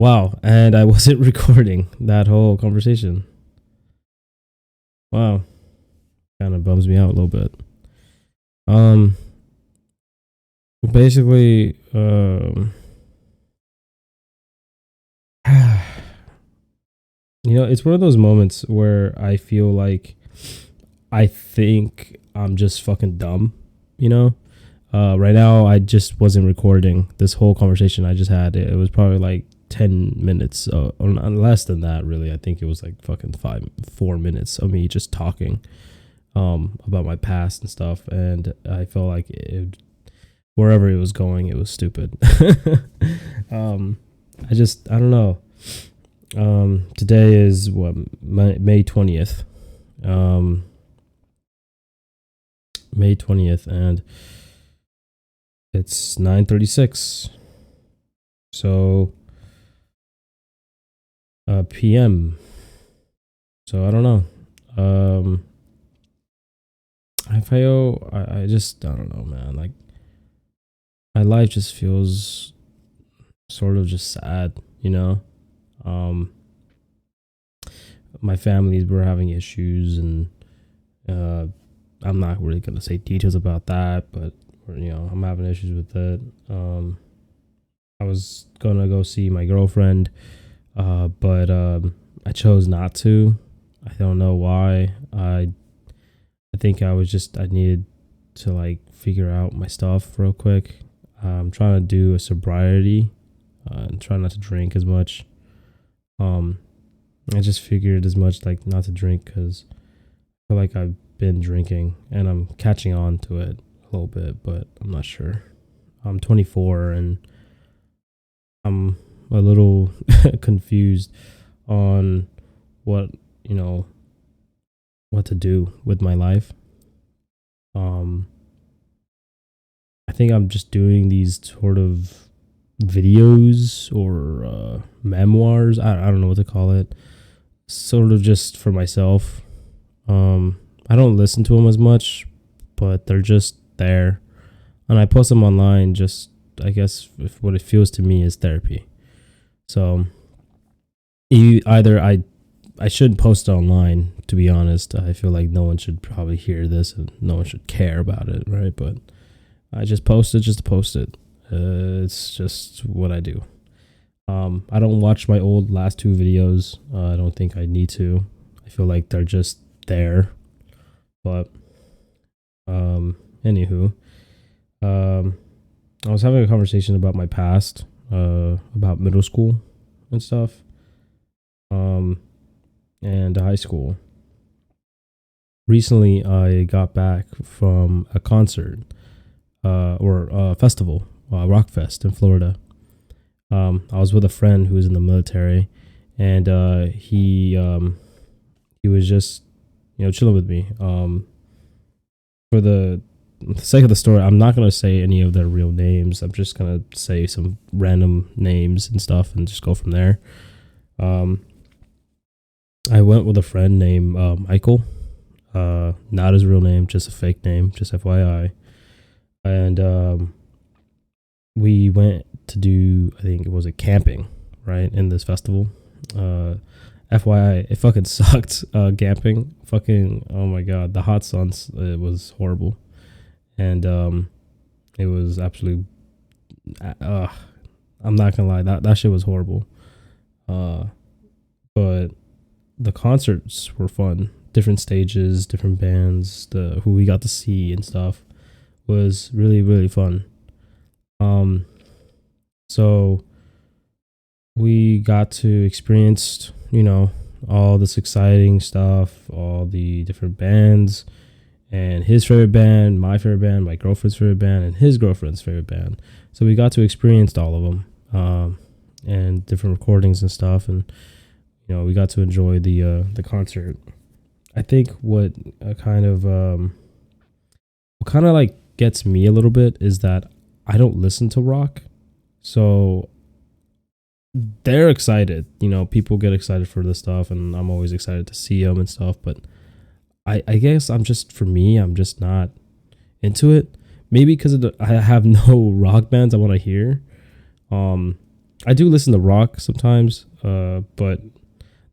Wow, and I wasn't recording that whole conversation. Wow, kind of bums me out a little bit. Um, basically, it's one of those moments where I feel like I think I'm just fucking dumb. You know, right now I just wasn't recording this whole conversation I just had. It was probably like 10 minutes, or less than that, really. I think it was like fucking 4 minutes of me just talking about my past and stuff, and I felt like wherever it was going, it was stupid. I don't know. Today is what, May 20th. May 20th, and it's 9:36. So PM. So I don't know. I just, I don't know, man. Like, my life just feels sort of just sad, you know? My families were having issues, and I'm not really gonna say details about that, but I'm having issues with it. I was gonna go see my girlfriend, but I chose not to. I don't know why. I think I needed to like figure out my stuff real quick. I'm trying to do a sobriety and try not to drink as much. I just figured as much like not to drink because I feel like I've been drinking and I'm catching on to it a little bit, but I'm not sure. I'm 24 and I'm a little confused on what to do with my life. I think I'm just doing these sort of videos or memoirs. I don't know what to call it. Sort of just for myself. I don't listen to them as much, but they're just there, and I post them online. Just, I guess, if what it feels to me is therapy. So I should post it online. To be honest, I feel like no one should probably hear this, and no one should care about it, right? But I just post it just to post it. It's just what I do. I don't watch my last two videos. I don't think I need to. I feel like they're just there. But anywho, I was having a conversation about my past, about middle school and stuff, and high school. Recently, I got back from a concert, or a festival, Rock Fest in Florida. I was with a friend who was in the military, and he was just chilling with me. For the sake of the story, I'm not gonna say any of their real names. I'm just gonna say some random names and stuff, and just go from there. I went with a friend named Michael. Not his real name, just a fake name, just FYI. And we went to do, I think it was camping, right, in this festival. FYI, it fucking sucked. Camping, fucking, oh my god, the hot suns, it was horrible, and it was absolutely. I'm not gonna lie, that shit was horrible. But the concerts were fun. Different stages, different bands, who we got to see and stuff was really, really fun. So we got to experience, all this exciting stuff, all the different bands, and his favorite band, my favorite band, my girlfriend's favorite band, and his girlfriend's favorite band. So we got to experience all of them, and different recordings and stuff, and we got to enjoy the concert. I think what kind of like gets me a little bit is that I don't listen to rock, so they're excited. People get excited for this stuff, and I'm always excited to see them and stuff. But I guess I'm just not into it. Maybe because I have no rock bands I want to hear. I do listen to rock sometimes, but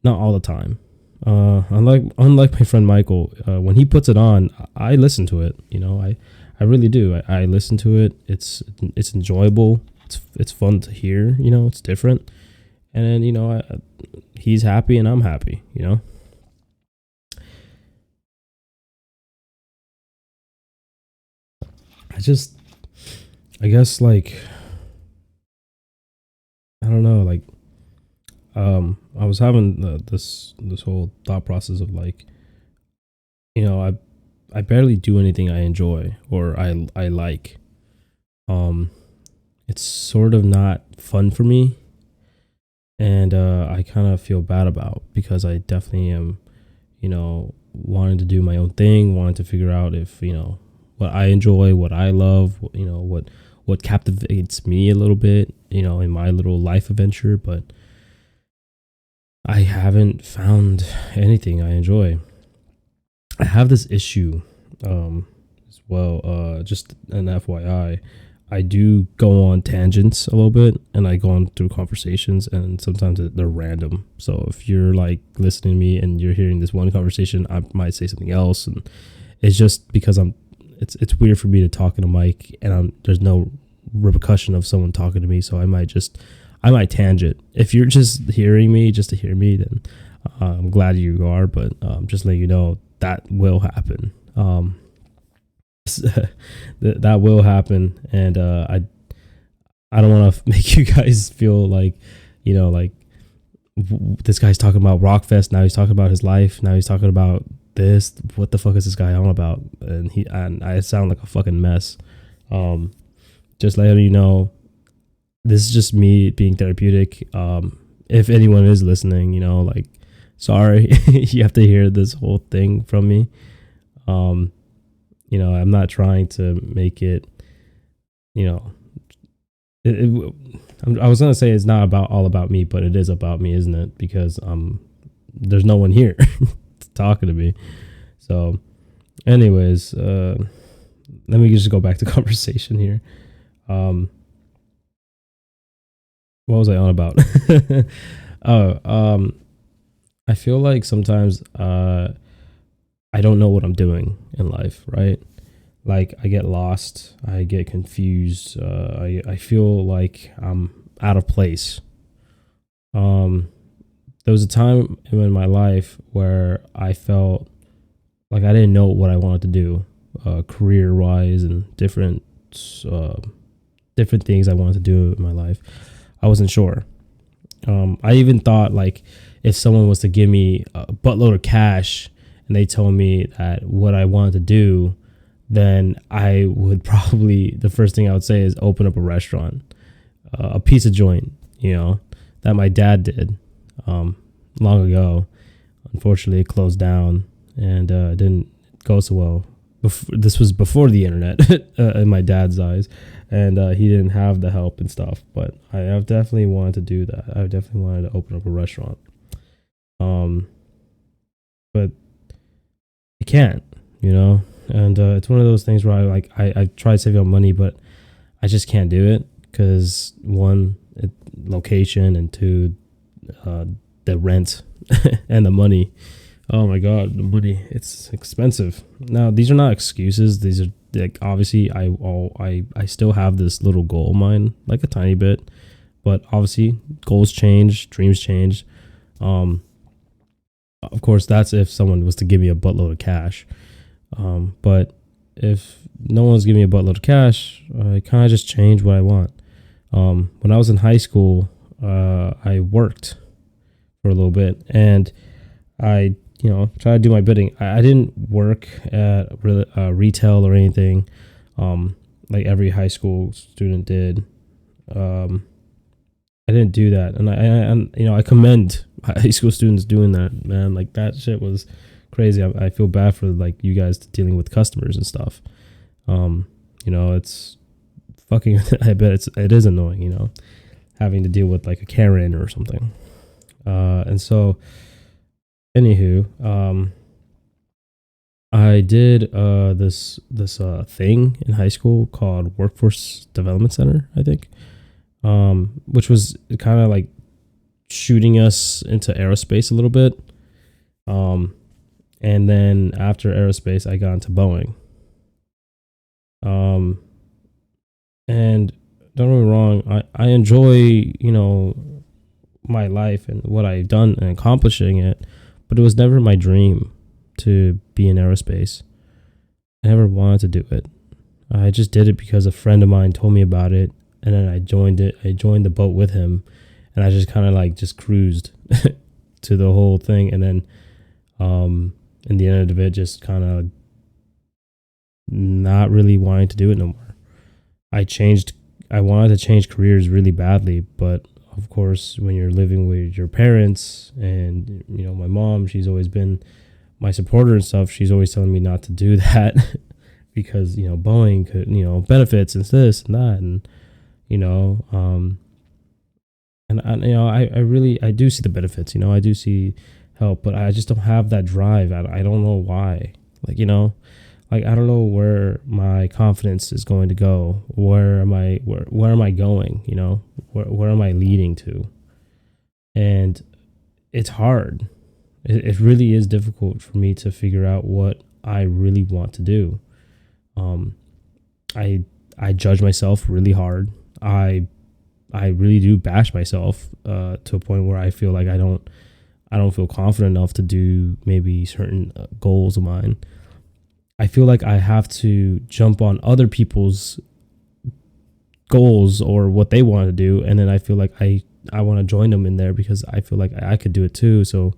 not all the time. Unlike my friend Michael, when he puts it on, I listen to it. I really do. I listen to it. It's enjoyable. It's fun to hear. It's different. And then he's happy and I'm happy. I just, I guess, like, I don't know, like, I was having this whole thought process of, like, I barely do anything I enjoy or I like. Um, it's sort of not fun for me, and I kind of feel bad about, because I definitely am, wanting to do my own thing, wanting to figure out if what I enjoy, what I love, what captivates me a little bit, in my little life adventure, but I haven't found anything I enjoy. I have this issue, as well. Just an FYI, I do go on tangents a little bit, and I go on through conversations, and sometimes they're random. So if you're like listening to me and you're hearing this one conversation, I might say something else, and it's just because It's weird for me to talk in a mic, and there's no repercussion of someone talking to me, so I might tangent. If you're just hearing me just to hear me, then I'm glad you are, but just let you know that will happen. That will happen, and I don't want to make you guys feel like, like, this guy's talking about Rockfest, now he's talking about his life, now he's talking about this. What the fuck is this guy on about? And I sound like a fucking mess. Just letting you know, this is just me being therapeutic. If anyone is listening, like, sorry, you have to hear this whole thing from me. I'm not trying to make it, I was gonna say it's not all about me, but it is about me, isn't it? Because there's no one here talking to me. So anyways, let me just go back to conversation here. What was I on about? Oh, I feel like sometimes I don't know what I'm doing in life, right? Like, I get lost, I get confused, I feel like I'm out of place. There was a time in my life where I felt like I didn't know what I wanted to do, career wise, and uh, different things I wanted to do in my life. I wasn't sure. I even thought, like, if someone was to give me a buttload of cash and they told me that what I wanted to do, then I would probably, the first thing I would say is open up a restaurant, a pizza joint, that my dad did long ago. Unfortunately, it closed down, and it didn't go so well. This was before the internet, in my dad's eyes, and he didn't have the help and stuff. But I have definitely wanted to do that. I definitely wanted to open up a restaurant. But I can't, and it's one of those things where I try saving up money, but I just can't do it because, one, location, and two, the rent and the money. Oh my god, the money, it's expensive. Now, these are not excuses. These are, like, obviously I still have this little goal of mine, like a tiny bit, but obviously goals change, dreams change. Of course, that's if someone was to give me a buttload of cash. But if no one's giving me a buttload of cash, I kind of just change what I want. When I was in high school, I worked for a little bit, and I, try to do my bidding. I didn't work at retail or anything, like every high school student did. I didn't do that, and I commend high school students doing that, man. Like, that shit was crazy. I feel bad for, like, you guys dealing with customers and stuff. It's fucking. I bet it is annoying, having to deal with, like, a Karen or something. And so, anywho, I did this thing in high school called Workforce Development Center, I think. which was kind of like shooting us into aerospace a little bit. Um, and then after aerospace, I got into Boeing. Um, and don't get me wrong, I enjoy, my life and what I've done and accomplishing it, but it was never my dream to be in aerospace. I never wanted to do it. I just did it because a friend of mine told me about it, and then I joined it. I joined the boat with him, and I just kind of like just cruised to the whole thing, and then in the end of it, just kind of not really wanting to do it no more. I changed. I wanted to change careers really badly, but of course, when you're living with your parents and my mom, she's always been my supporter and stuff. She's always telling me not to do that because Boeing could benefits and this and that and you know and I really I do see the benefits. I do see help, but I just don't have that drive. I don't know why. Like I don't know where my confidence is going to go. Where am I? Where am I going? Where am I leading to? And it's hard. It really is difficult for me to figure out what I really want to do. Um, I I judge myself really hard. I really do bash myself to a point where I feel like I don't feel confident enough to do maybe certain goals of mine. I feel like I have to jump on other people's goals or what they want to do, and then I feel like I want to join them in there because I feel like I could do it too. So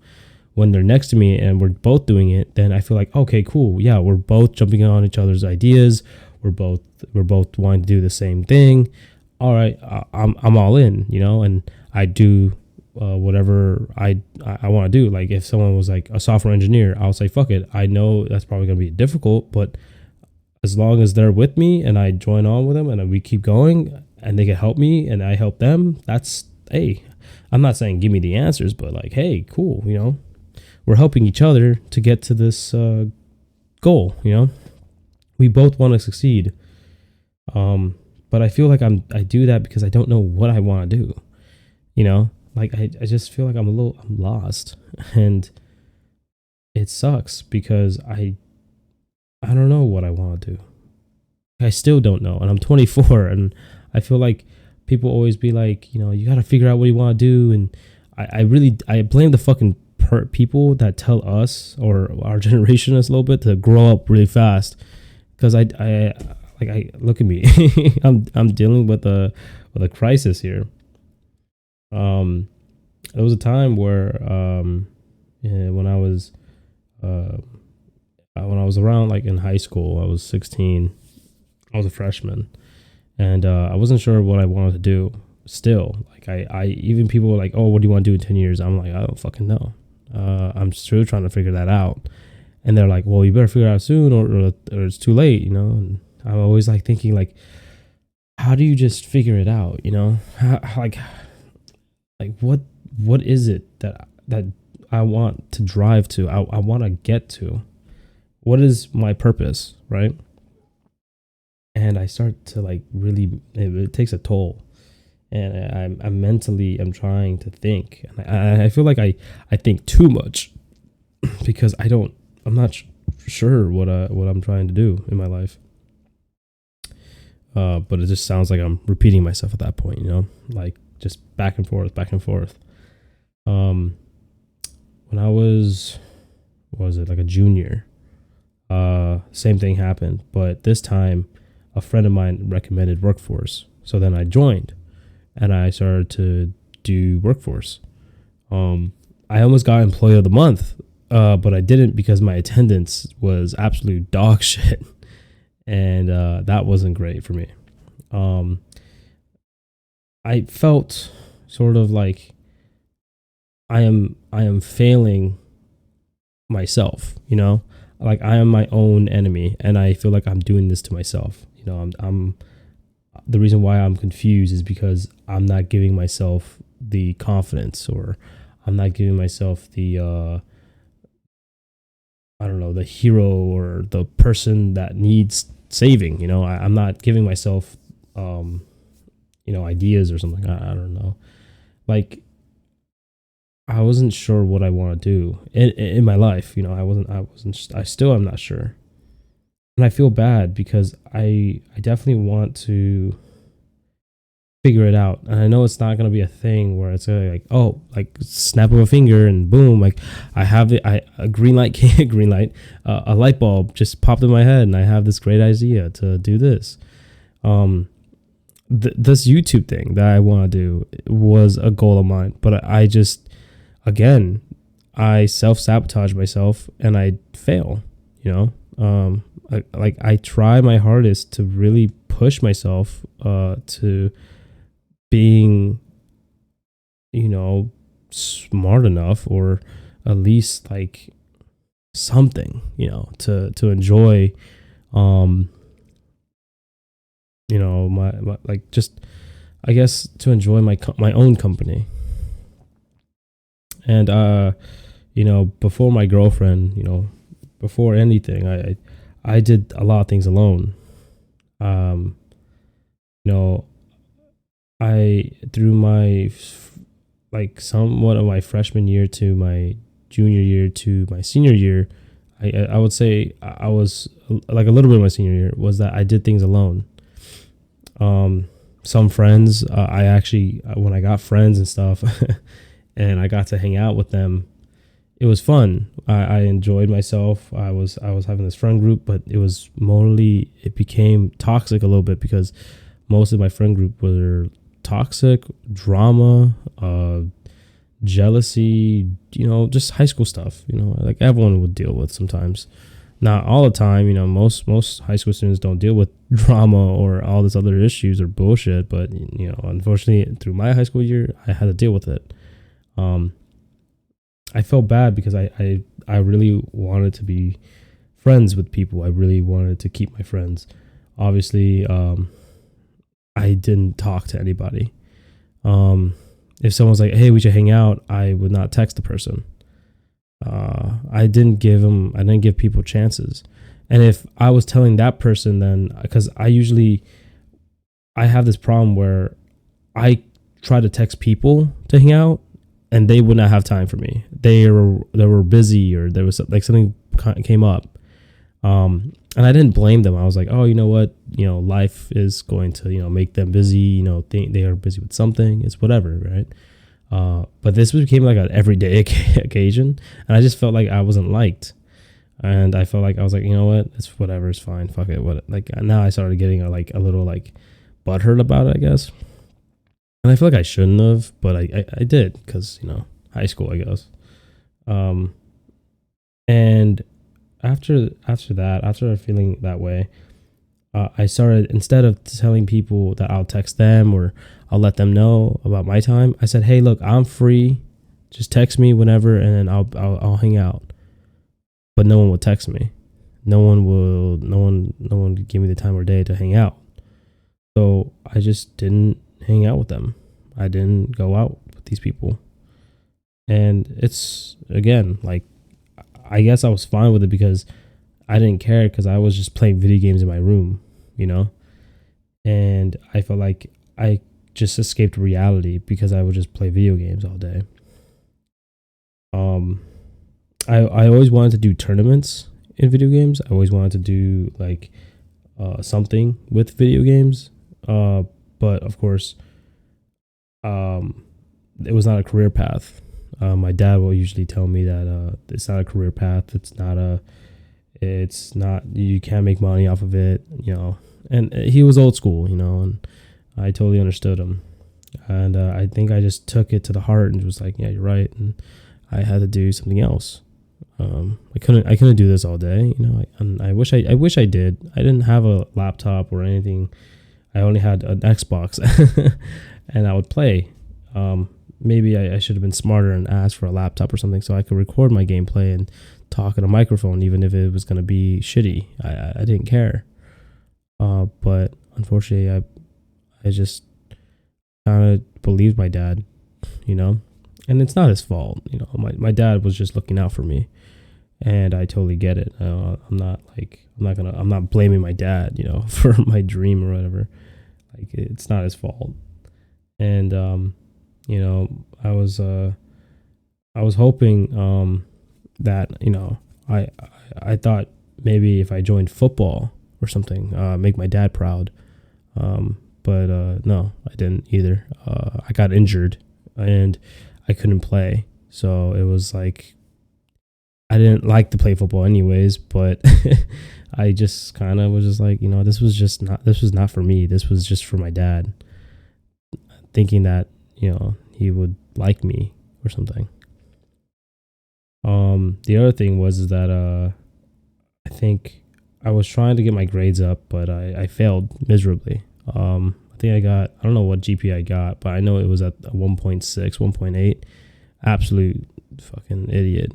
when they're next to me and we're both doing it, then I feel like okay, cool, yeah, we're both jumping on each other's ideas. We're both wanting to do the same thing. All right, I'm all in, and I do whatever I want to do. Like if someone was like a software engineer, I'll say fuck it. I know that's probably gonna be difficult, but as long as they're with me and I join on with them and we keep going and they can help me and I help them, that's hey. I'm not saying give me the answers, but like hey, cool, we're helping each other to get to this goal. We both want to succeed. But I feel like I do that because I don't know what I want to do. Like I just feel like I'm lost, and it sucks because I don't know what I want to do. I still don't know, and I'm 24, and I feel like people always be like, you got to figure out what you want to do, and I blame the fucking people that tell us or our generation is a little bit to grow up really fast, because I look at me, I'm dealing with a crisis here. There was a time where yeah, when I was around like in high school, I was 16. I was a freshman, and I wasn't sure what I wanted to do. Still, like I even people were like, "Oh, what do you want to do in 10 years?" I'm like, I don't fucking know. I'm still trying to figure that out. And they're like, "Well, you better figure it out soon, or it's too late," And I'm always like thinking like, how do you just figure it out? Like what is it that I want to drive to? I want to get to. What is my purpose, right? And I start to like really, it takes a toll, and I'm mentally I'm trying to think, and I feel like I think too much because I'm not sure what I'm trying to do in my life. But it just sounds like I'm repeating myself at that point, like just back and forth, back and forth. When I was, what was it, like a junior, same thing happened, but this time a friend of mine recommended Workforce. So then I joined and I started to do Workforce. I almost got Employee of the Month, but I didn't because my attendance was absolute dog shit. And that wasn't great for me. I felt sort of like I am failing myself, like I am my own enemy, and I feel like I'm doing this to myself. I'm the reason why I'm confused is because I'm not giving myself the confidence, or I'm not giving myself the I don't know, the hero or the person that needs saving. I'm not giving myself ideas or something. I don't know. Like, I wasn't sure what I want to do in my life. I still am not sure. And I feel bad because I definitely want to figure it out. And I know it's not going to be a thing where it's gonna like, oh, like snap of a finger and boom, like I have it. A green light, green light, a light bulb just popped in my head and I have this great idea to do this. This YouTube thing that I want to do was a goal of mine, but I just, again, I self-sabotage myself and I fail, I try my hardest to really push myself to being, smart enough, or at least like something, to enjoy, my like, just, I guess, to enjoy my own company. And before my girlfriend, before anything, I did a lot of things alone. I through my somewhat of my freshman year to my junior year to my senior year, I would say I was like a little bit of my senior year was that I did things alone. Some friends, I actually, when I got friends and stuff, and I got to hang out with them, it was fun. I enjoyed myself. I was having this friend group, but it became toxic a little bit because most of my friend group were toxic, drama, jealousy, just high school stuff, like everyone would deal with sometimes. Not all the time, most high school students don't deal with drama or all this other issues or bullshit, but unfortunately through my high school year, I had to deal with it. I felt bad because I really wanted to be friends with people. I really wanted to keep my friends. Obviously, I didn't talk to anybody. If someone was like, hey, we should hang out, I would not text the person. I didn't give people chances. And if I was telling that person, then, because I have this problem where I try to text people to hang out and they would not have time for me. They were busy, or there was like something came up. And I didn't blame them. I was like, oh, you know what? Life is going to, make them busy. They are busy with something. It's whatever, right? But this became like an everyday occasion, and I just felt like I wasn't liked. And I felt like I was like, you know what? It's whatever. It's fine. Fuck it. What? Like, now I started getting a little like butthurt about it, I guess. And I feel like I shouldn't have, but I did because, high school, I guess. And after feeling that way, I started, instead of telling people that I'll text them or I'll let them know about my time, I said, hey, look, I'm free. Just text me whenever, and then I'll hang out. But no one will text me. No one would give me the time or day to hang out. So I just didn't hang out with them. I didn't go out with these people. And it's, again, like, I guess I was fine with it because I didn't care, because I was just playing video games in my room, and I felt like I just escaped reality because I would just play video games all day. I always wanted to do tournaments in video games. I always wanted to do like something with video games, but of course, it was not a career path. My dad will usually tell me that it's not a career path. It's not, you can't make money off of it, and he was old school, and I totally understood him. And I think I just took it to the heart and was like, yeah, you're right. And I had to do something else. I couldn't do this all day, and I wish I did. I didn't have a laptop or anything. I only had an Xbox and I would play. Maybe I should have been smarter and asked for a laptop or something so I could record my gameplay and talk in a microphone, even if it was going to be shitty. I didn't care. But unfortunately, I just kind of believed my dad, and it's not his fault. My dad was just looking out for me, and I totally get it. I'm not blaming my dad, for my dream or whatever. Like, it's not his fault. And I was hoping that I I thought maybe if I joined football or something, make my dad proud. But no, I didn't either. I got injured and I couldn't play, so it was like I didn't like to play football anyways. But I just kind of was just like, this was not for me. This was just for my dad, thinking that he would like me or something. The other thing was that I think I was trying to get my grades up, but I failed miserably. I think I don't know what GPA I got, but I know it was at 1.6, 1.8. Absolute fucking idiot.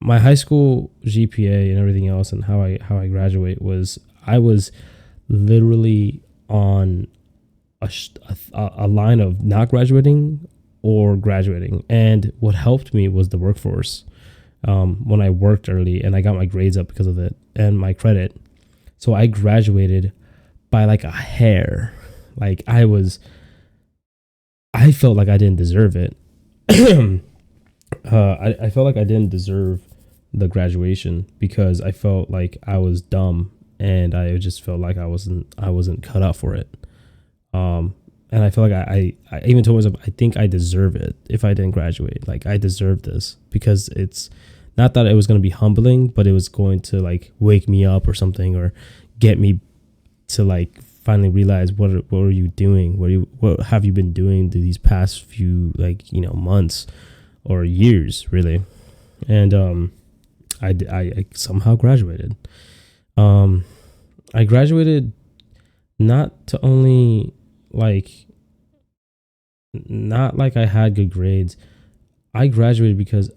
My high school GPA and everything else, and how I graduate was, I was literally on a line of not graduating or graduating. And what helped me was the workforce. When I worked early and I got my grades up because of it and my credit. So I graduated by like a hair. Like I felt like I didn't deserve it. I felt like I didn't deserve the graduation because I felt like I was dumb and I just felt like I wasn't cut out for it. And I feel like I even told myself, I think I deserve it if I didn't graduate. Like I deserve this because it's not that it was going to be humbling, but it was going to like wake me up or something, or get me to like finally realize what are you doing? What have you been doing these past few months or years really? And I somehow graduated. I graduated not to only not like I had good grades. I graduated because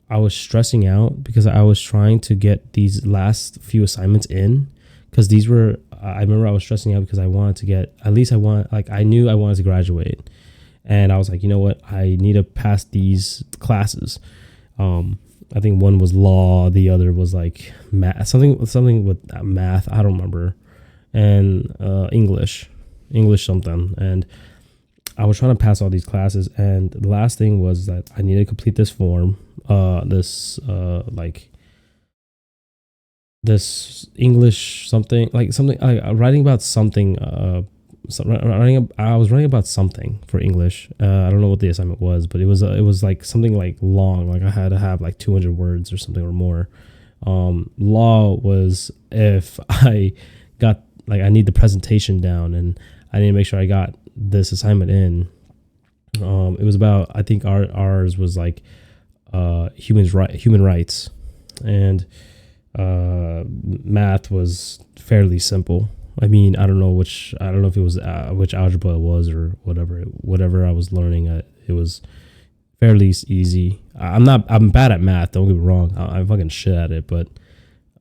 I was stressing out because I was trying to get these last few assignments in, because these were, I remember I was stressing out because I wanted to get, at least I knew I wanted to graduate. And I was like, you know what? I need to pass these classes. I think one was law. The other was like math, something with math. I don't remember. And English something. And I was trying to pass all these classes, and the last thing was that I needed to complete this form, this English something, writing about something. I was writing about something for English. I don't know what the assignment was, but it was like something like long. Like I had to have like 200 words or something or more. Law was if I got I need the presentation down, and I need to make sure I got this assignment in. It was about, I think ours was like human rights, and math was fairly simple. I mean, I don't know if it was which algebra it was or whatever I was learning. It was fairly easy. I'm bad at math. Don't get me wrong. I'm fucking shit at it. But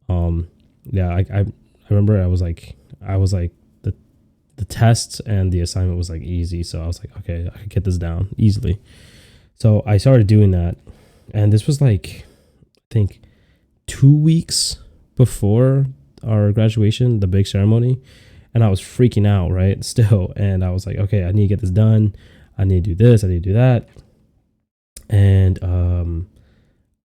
yeah, I remember I was like the tests and the assignment was like easy. So I was like, okay, I could get this down easily. So I started doing that, and this was like, I think 2 weeks before our graduation, the big ceremony, and I was freaking out, right? Still, and I was like, okay, I need to get this done. I need to do this. I need to do that. And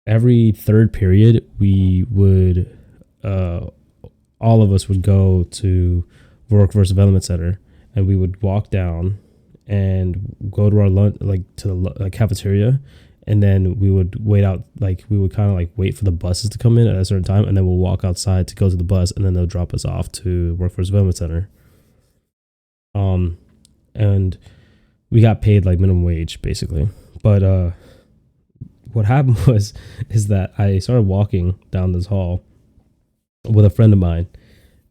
every third period, we would, all of us would go to Workforce Development Center, and we would walk down and go to our lunch, to the cafeteria. And then we would wait out, we would kind of wait for the buses to come in at a certain time, and then we'll walk outside to go to the bus, and then they'll drop us off to Workforce Development Center. And we got paid minimum wage basically. But what happened is that I started walking down this hall with a friend of mine,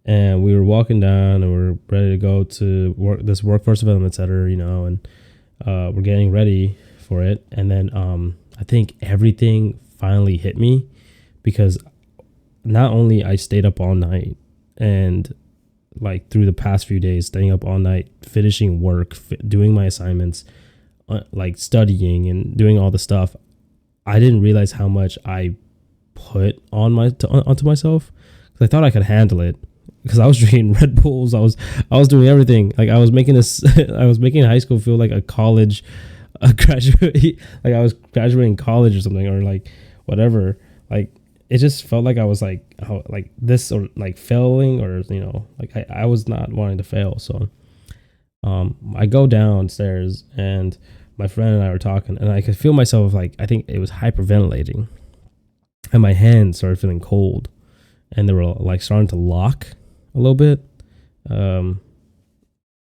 and we were walking down, and we're ready to go to this Workforce Development Center, and we're getting ready for it. And then I think everything finally hit me, because not only I stayed up all night, and through the past few days, staying up all night, finishing work, doing my assignments, studying and doing all the stuff, I didn't realize how much I put onto myself, because I thought I could handle it, because I was drinking Red Bulls. I was doing everything. Like I was making this, I was making high school feel like a college, a graduate, like I was graduating college or something, or like whatever. Like it just felt like I was like this, or like failing, or like I was not wanting to fail. So I go downstairs and my friend and I were talking, and I could feel myself, like, I think it was hyperventilating, and my hands started feeling cold, and they were like starting to lock a little bit. I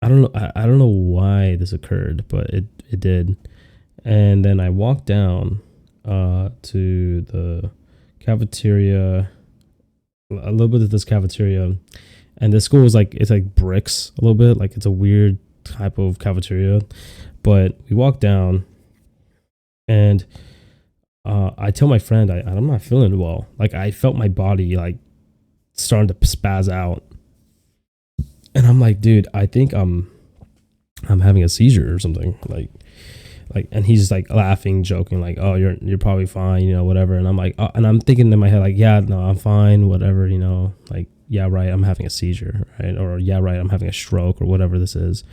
don't know. I don't know why this occurred, but it did. And then I walked down to the cafeteria, a little bit of this cafeteria, and the school is like, it's like bricks a little bit, like it's a weird type of cafeteria. But we walked down, and I tell my friend I'm not feeling well. Like I felt my body like starting to spaz out, and I'm like, dude, I think I'm having a seizure or something. Like, and he's like laughing, joking, like, oh, you're probably fine, whatever. And I'm like, and I'm thinking in my head, like, yeah, no, I'm fine, whatever, like, yeah, right, I'm having a seizure, right, or yeah, right, I'm having a stroke, or whatever this is.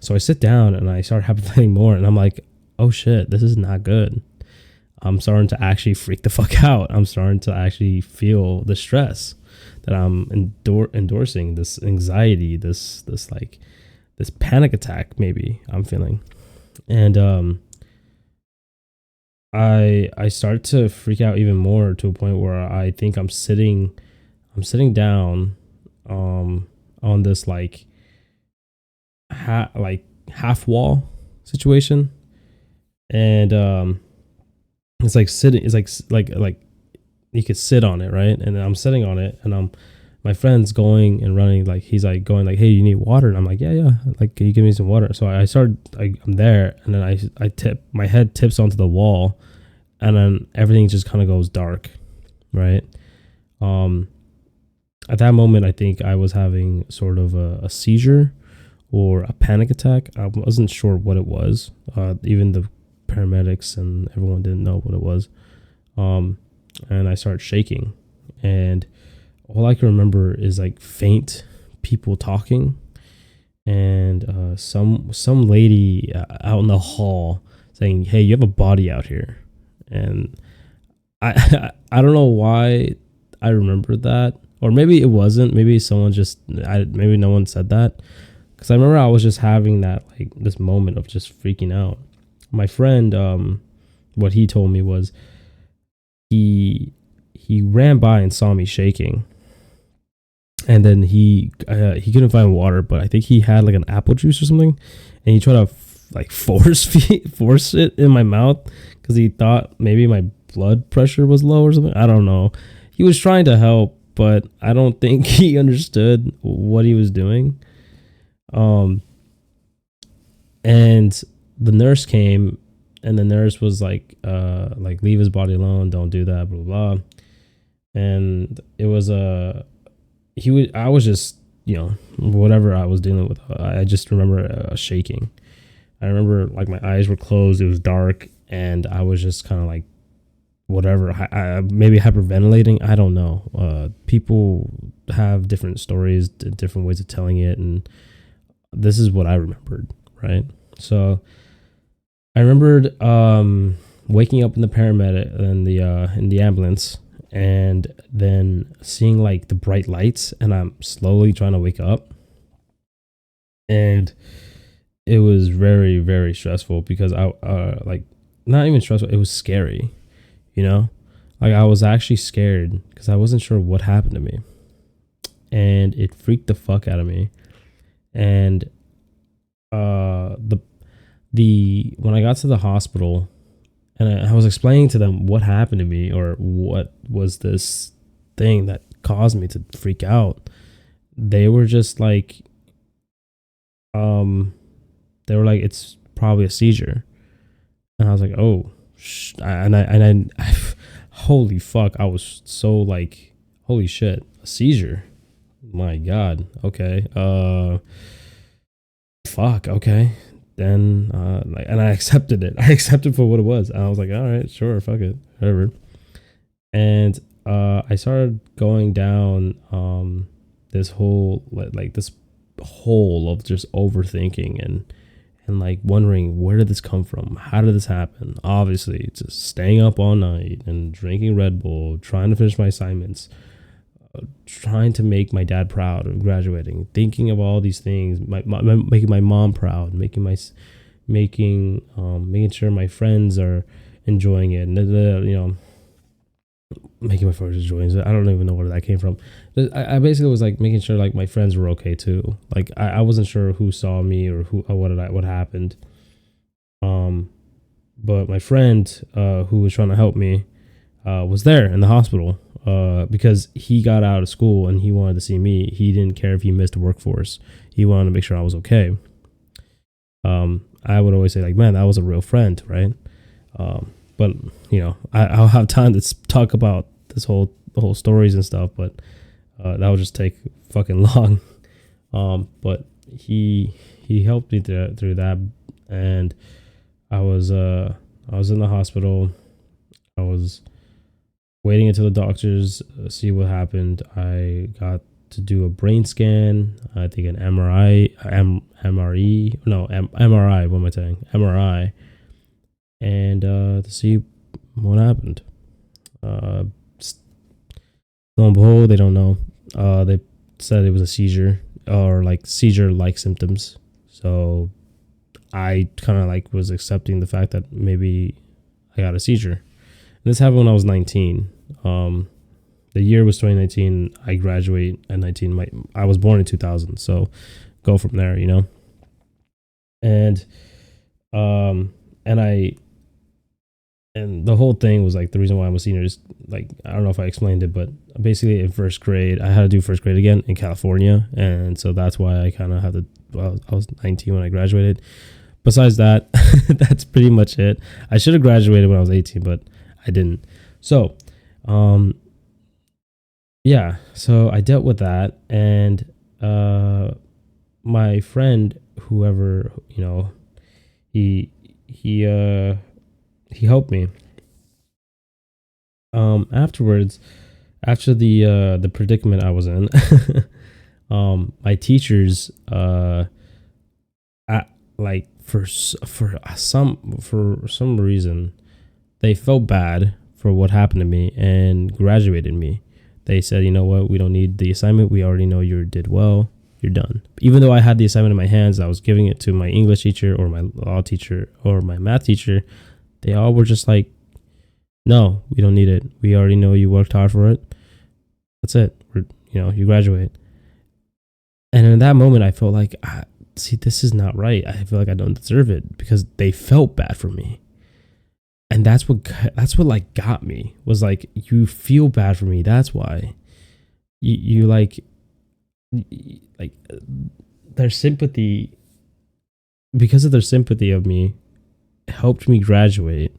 So I sit down and I start hyperventilating more, and I'm like, oh shit, this is not good. I'm starting to actually freak the fuck out. I'm starting to actually feel the stress that I'm endorsing, this anxiety, this like this panic attack maybe I'm feeling. And I start to freak out even more, to a point where I think I'm sitting down on this like half wall situation, and it's like sitting, it's like you could sit on it, right? And I'm sitting on it, and my friend's going and running, like he's like going like, hey, you need water? And I'm like, yeah, like, can you give me some water? So I'm there, and then I tip, my head tips onto the wall, and then everything just kind of goes dark, right? At that moment, I think I was having sort of a seizure or a panic attack. I wasn't sure what it was. Even the paramedics and everyone didn't know what it was. And I started shaking, and all I can remember is like faint people talking, and some lady out in the hall saying, "Hey, you have a body out here." And I don't know why I remembered that, or maybe it wasn't. Maybe someone maybe no one said that, because I remember I was just having that, like, this moment of just freaking out. My friend, what he told me was he ran by and saw me shaking, and then he couldn't find water, but I think he had like an apple juice or something, and he tried to like force it in my mouth, because he thought maybe my blood pressure was low or something. I don't know. He was trying to help, but I don't think he understood what he was doing. And the nurse came, and the nurse was like, leave his body alone, don't do that, blah blah. And it was I was just, whatever I was dealing with, I just remember shaking. I remember like my eyes were closed, it was dark, and I was just kind of like, whatever, I maybe hyperventilating, I don't know. People have different stories, different ways of telling it, and this is what I remembered, right? So I remembered waking up in the paramedic, in the ambulance, and then seeing like the bright lights, and I'm slowly trying to wake up, and it was very, very stressful, because I like, not even stressful, it was scary, like I was actually scared, because I wasn't sure what happened to me, and it freaked the fuck out of me. And when I got to the hospital, and I was explaining to them what happened to me, or what was this thing that caused me to freak out, they were just like, they were like, it's probably a seizure. And I was like, oh, I holy fuck, I was so like, holy shit, a seizure, my god, okay, fuck, okay. Then and I accepted it. I accepted for what it was. And I was like, all right, sure, fuck it, whatever. And I started going down this whole like this hole of just overthinking and like wondering, where did this come from? How did this happen? Obviously, just staying up all night and drinking Red Bull, trying to finish my assignments, trying to make my dad proud of graduating, thinking of all these things, making my mom proud, making sure my friends are enjoying it, and making my friends enjoying it. I don't even know where that came from. I basically was like making sure like my friends were okay too. Like I wasn't sure who saw me or what happened. But my friend who was trying to help me was there in the hospital because he got out of school and he wanted to see me. He didn't care if he missed workforce. He wanted to make sure I was okay. I would always say like, man, that was a real friend, right? But I'll have time to talk about the whole stories and stuff, but that would just take fucking long. But he helped me through that, and I was in the hospital. I was waiting until the doctors see what happened. I got to do a brain scan. I think an MRI. What am I saying? MRI. And to see what happened. Lo and behold, they don't know. They said it was a seizure or like seizure-like symptoms. So I kind of like was accepting the fact that maybe I got a seizure. And this happened when I was 19. The year was 2019. I graduate at 19. I was born in 2000. So go from there, And And the whole thing was like the reason why I'm a senior is like, I don't know if I explained it, but basically in first grade, I had to do first grade again in California. And so that's why I kind of had to, I was 19 when I graduated. Besides that, that's pretty much it. I should have graduated when I was 18, but I didn't. So, yeah, so I dealt with that. And my friend, whoever, he helped me. Afterwards, after the predicament I was in, my teachers, for some reason, they felt bad for what happened to me and graduated me. They said, you know what, we don't need the assignment. We already know you did well. You're done. Even though I had the assignment in my hands, I was giving it to my English teacher or my law teacher or my math teacher. They all were just like, no, we don't need it. We already know you worked hard for it. That's it. You graduate. And in that moment, I felt like, see, this is not right. I feel like I don't deserve it because they felt bad for me. And that's what like got me, was like, you feel bad for me. That's why you like their sympathy, because of their sympathy of me, helped me graduate.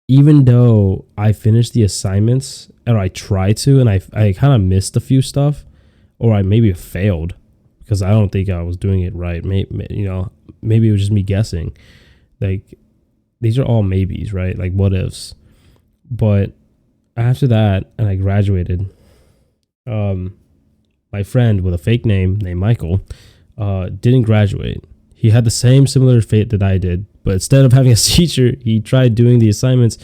Even though I finished the assignments, or I tried to, and I kind of missed a few stuff, or I maybe failed because I don't think I was doing it right. Maybe it was just me guessing. Like, these are all maybes, right? Like, what ifs. But after that, and I graduated, my friend with a fake name named Michael didn't graduate. He had the similar fate that I did, but instead of having a seizure, he tried doing the assignments,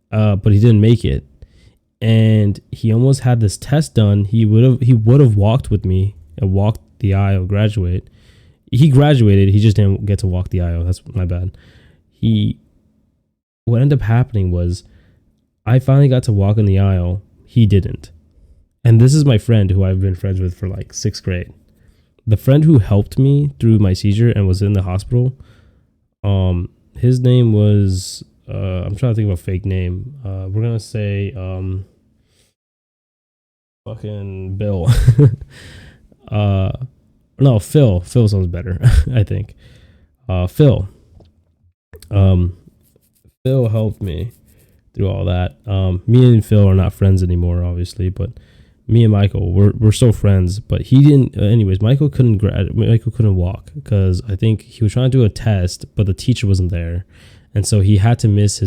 but he didn't make it. And he almost had this test done. He would have walked with me and walked the aisle, graduate. He graduated. He just didn't get to walk the aisle. That's my bad. What ended up happening was, I finally got to walk in the aisle. He didn't. And this is my friend who I've been friends with for like 6th grade. The friend who helped me through my seizure and was in the hospital, his name was, I'm trying to think of a fake name. We're going to say, fucking Bill. No, Phil. Phil sounds better, I think. Phil. Phil helped me through all that. Me and Phil are not friends anymore, obviously, but me and Michael, we're still friends. But he didn't. Anyways, Michael couldn't walk because I think he was trying to do a test, but the teacher wasn't there, and so he had to miss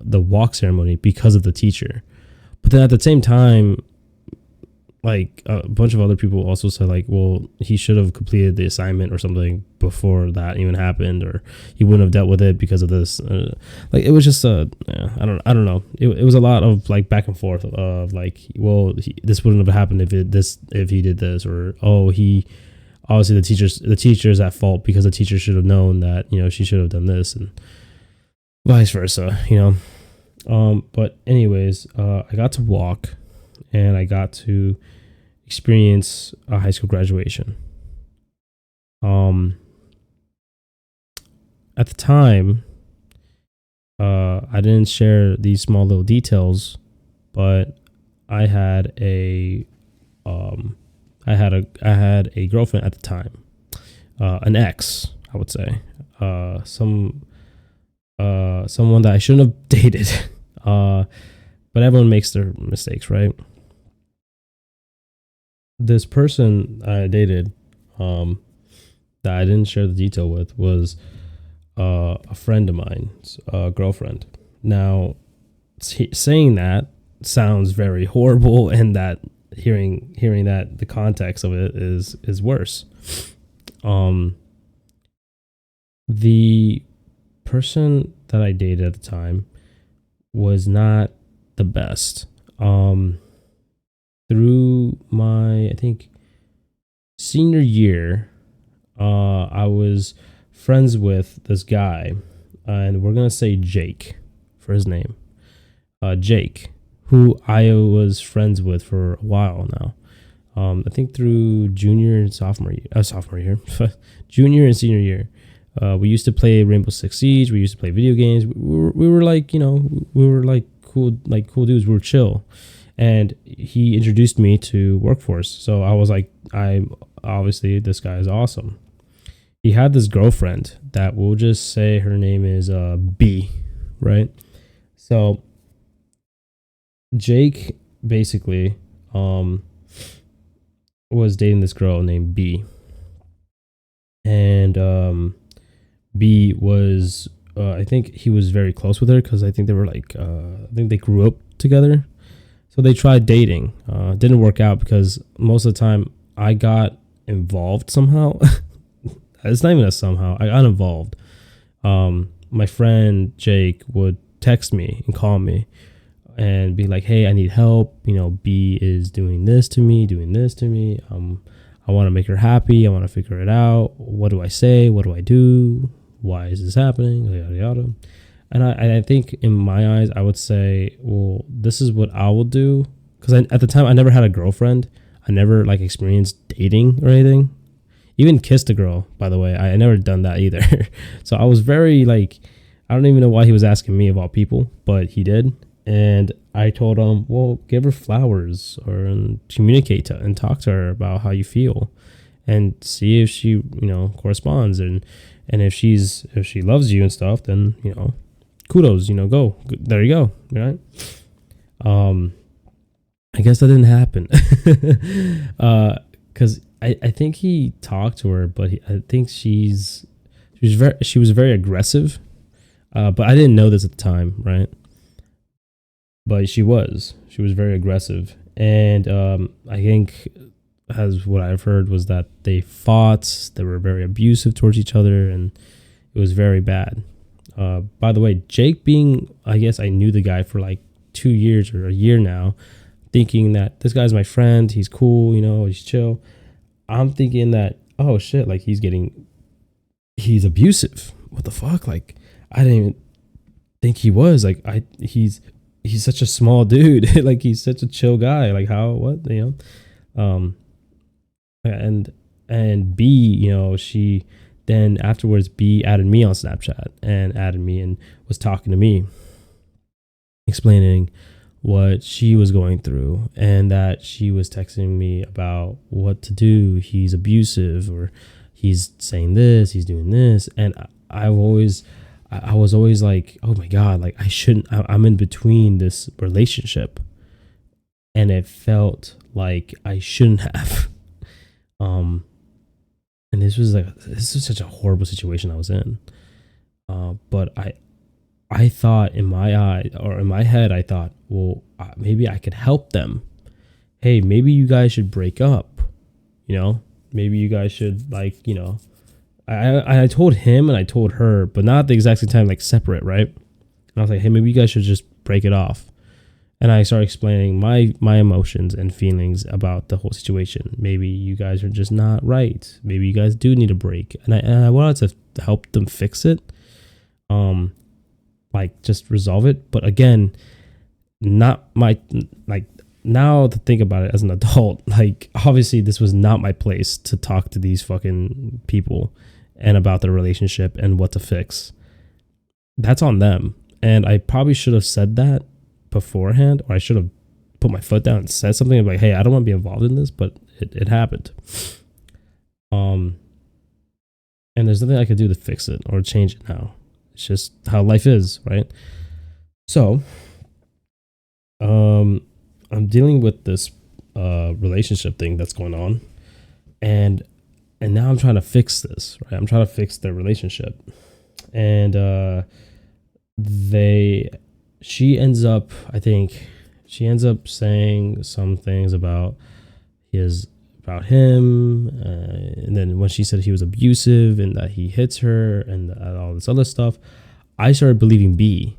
the walk ceremony because of the teacher. But then at the same time, like a bunch of other people also said like, well, he should have completed the assignment or something before that even happened, or he wouldn't have dealt with it because of this. Like it was just I don't know. It was a lot of like back and forth of like, well, this wouldn't have happened if he did this, or oh, he obviously the teacher's at fault because the teacher should have known that, you know, she should have done this, and vice versa, you know. But anyways, I got to walk, and I got to experience a high school graduation. At the time, I didn't share these small little details, but I had a I had a girlfriend at the time, an ex, I would say, someone that I shouldn't have dated, but everyone makes their mistakes, right? This person I dated, that I didn't share the detail with, was a friend of mine's girlfriend. Now, saying that sounds very horrible, and that hearing that the context of it is worse. The person that I dated at the time was not the best. Through my, I think, senior year, I was friends with this guy, and we're gonna say Jake for his name. Jake, who I was friends with for a while now. I think through junior and sophomore year, junior and senior year. We used to play Rainbow Six Siege. We used to play video games. We were like, you know, we were like cool dudes. We were chill. And he introduced me to Workforce. So I was like, obviously this guy is awesome. He had this girlfriend that we'll just say her name is B, right? So Jake basically was dating this girl named B. And B was, I think he was very close with her because I think they were like, I think they grew up together. So they tried dating. Didn't work out because most of the time I got involved somehow. It's not even a somehow. I got involved. My friend Jake would text me and call me and be like, hey, I need help. You know, B is doing this to me. I want to make her happy. I want to figure it out. What do I say? What do I do? Why is this happening? Yada, yada. And I think in my eyes, I would say, well, this is what I will do. Because at the time, I never had a girlfriend. I never like experienced dating or anything. Even kissed a girl, by the way. I never done that either. So I was very like, I don't even know why he was asking me about people, but he did. And I told him, well, give her flowers or communicate and talk to her about how you feel and see if she, you know, corresponds. And if she loves you and stuff, then, you know, kudos, you know, go. There you go. Right. I guess that didn't happen. Cause I think he talked to her, but I think she was very aggressive. But I didn't know this at the time. Right. But she was very aggressive. And, I think as what I've heard was that they fought, they were very abusive towards each other, and it was very bad. By the way, Jake being, I guess I knew the guy for like 2 years or a year now, thinking that this guy's my friend, he's cool, you know, he's chill. I'm thinking that, oh shit, like he's abusive. What the fuck? Like, I didn't even think he was. Like, he's such a small dude. Like, he's such a chill guy. Like, how, what, you know? And B, you know, she then afterwards, B added me on Snapchat and was talking to me, explaining what she was going through, and that she was texting me about what to do. He's abusive, or he's saying this, he's doing this. And I was always like, oh my God, like I'm in between this relationship. And it felt like I shouldn't have. And this was such a horrible situation I was in. But I thought in my eye or in my head, I thought, well, maybe I could help them. hey, maybe you guys should break up, maybe you guys should, like, I told him and I told her, but not at the exact same time, like separate, right? And I was like, hey, maybe you guys should just break it off. And I started explaining my emotions and feelings about the whole situation. Maybe you guys are just not right. Maybe you guys do need a break. And I wanted to help them fix it. Like just resolve it. But again, not my, like, now to think about it as an adult, like obviously this was not my place to talk to these fucking people and about their relationship and what to fix. That's on them. And I probably should have said that beforehand, or I should have put my foot down and said something like, hey, I don't want to be involved in this, but it happened. And there's nothing I could do to fix it or change it now. It's just how life is, right? So I'm dealing with this relationship thing that's going on, and now I'm trying to fix this, right? I'm trying to fix their relationship. And she ends up saying some things about him, and then when she said he was abusive and that he hits her and all this other stuff, I started believing B,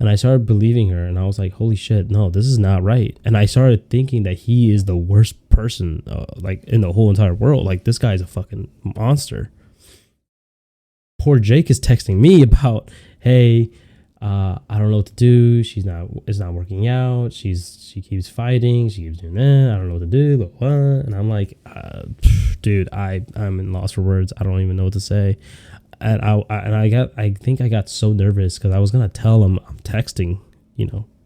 and I started believing her, and I was like, holy shit, no, this is not right. And I started thinking that he is the worst person like in the whole entire world. Like, this guy's a fucking monster. Poor Jake is texting me about, hey, I don't know what to do. It's not working out. She keeps fighting. She keeps doing that. I don't know what to do. But what? And I'm like, dude, I'm in loss for words. I don't even know what to say. And I think I got so nervous because I was gonna tell him I'm texting,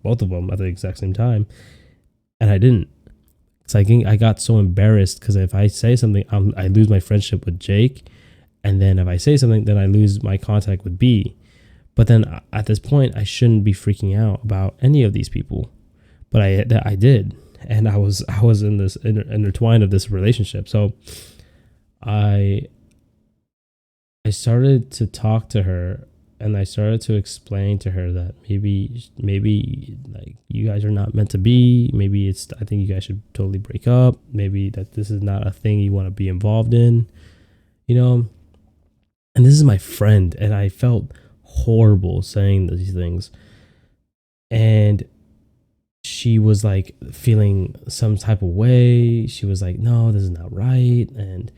both of them at the exact same time, and I didn't. So I got so embarrassed because if I say something, I lose my friendship with Jake, and then if I say something, then I lose my contact with B. But then at this point, I shouldn't be freaking out about any of these people, but I did, and I was in this intertwined of this relationship. So I started to talk to her, and I started to explain to her that maybe like you guys are not meant to be. Maybe I think you guys should totally break up. Maybe that this is not a thing you want to be involved in, And this is my friend, and I felt horrible saying these things. And she was like feeling some type of way. She was like, no, this is not right, and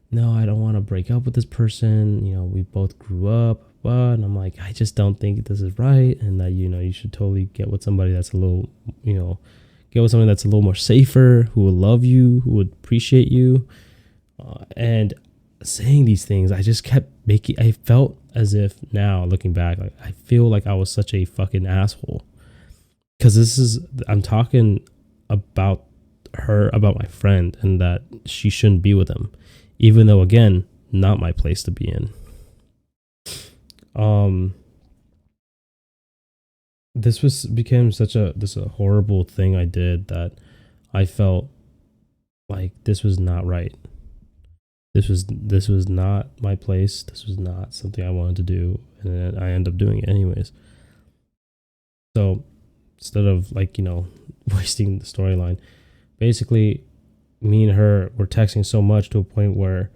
no, I don't want to break up with this person. We both grew up, and I'm like, I just don't think this is right, and that you should totally get with somebody that's a little, get with somebody that's a little more safer, who will love you, who would appreciate you. And saying these things, I just kept I felt as if, now looking back, like I feel like I was such a fucking asshole, because I'm talking about her, about my friend, and that she shouldn't be with him, even though, again, not my place to be in. This became such a horrible thing I did, that I felt like this was not right. This was not my place. This was not something I wanted to do, and then I end up doing it anyways. So instead of wasting the storyline, basically, me and her were texting so much to a point where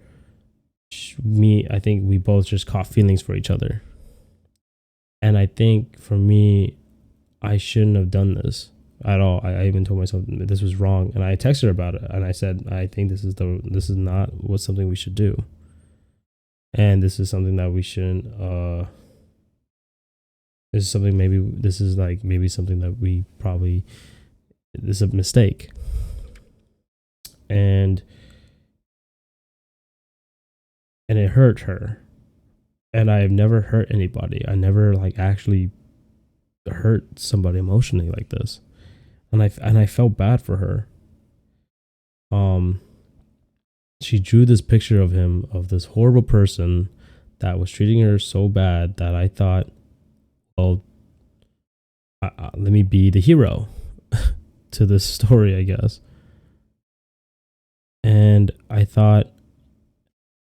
I think we both just caught feelings for each other. And I think for me, I shouldn't have done this at all. I even told myself this was wrong, and I texted her about it, and I said, I think this is not something we should do, and this is something that we shouldn't. This is something maybe something that we probably, this is a mistake. And it hurt her, and I've never hurt anybody. I never actually hurt somebody emotionally like this. And I felt bad for her. She drew this picture of him, of this horrible person that was treating her so bad, that I thought, well, let me be the hero to this story, I guess. And I thought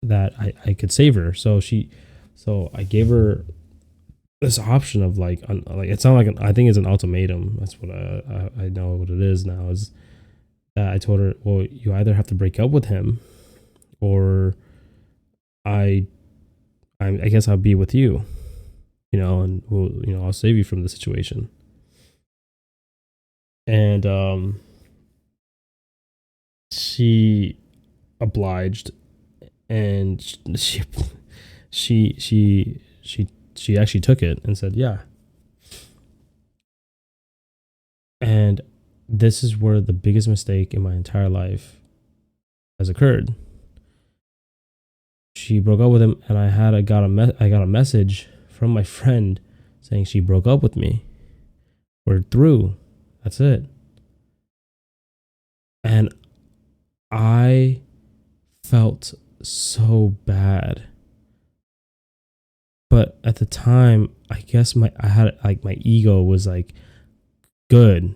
that I could save her. So I gave her this option of it's not I think it's an ultimatum. That's what I know what it is now. Is that I told her, well, you either have to break up with him, or I, I guess I'll be with you, and I'll save you from the situation. And she obliged, and she she she actually took it and said, yeah. And this is where the biggest mistake in my entire life has occurred. She broke up with him, and I got a message from my friend saying she broke up with me. We're through. That's it. And I felt so bad. But at the time, I guess my ego was like, good,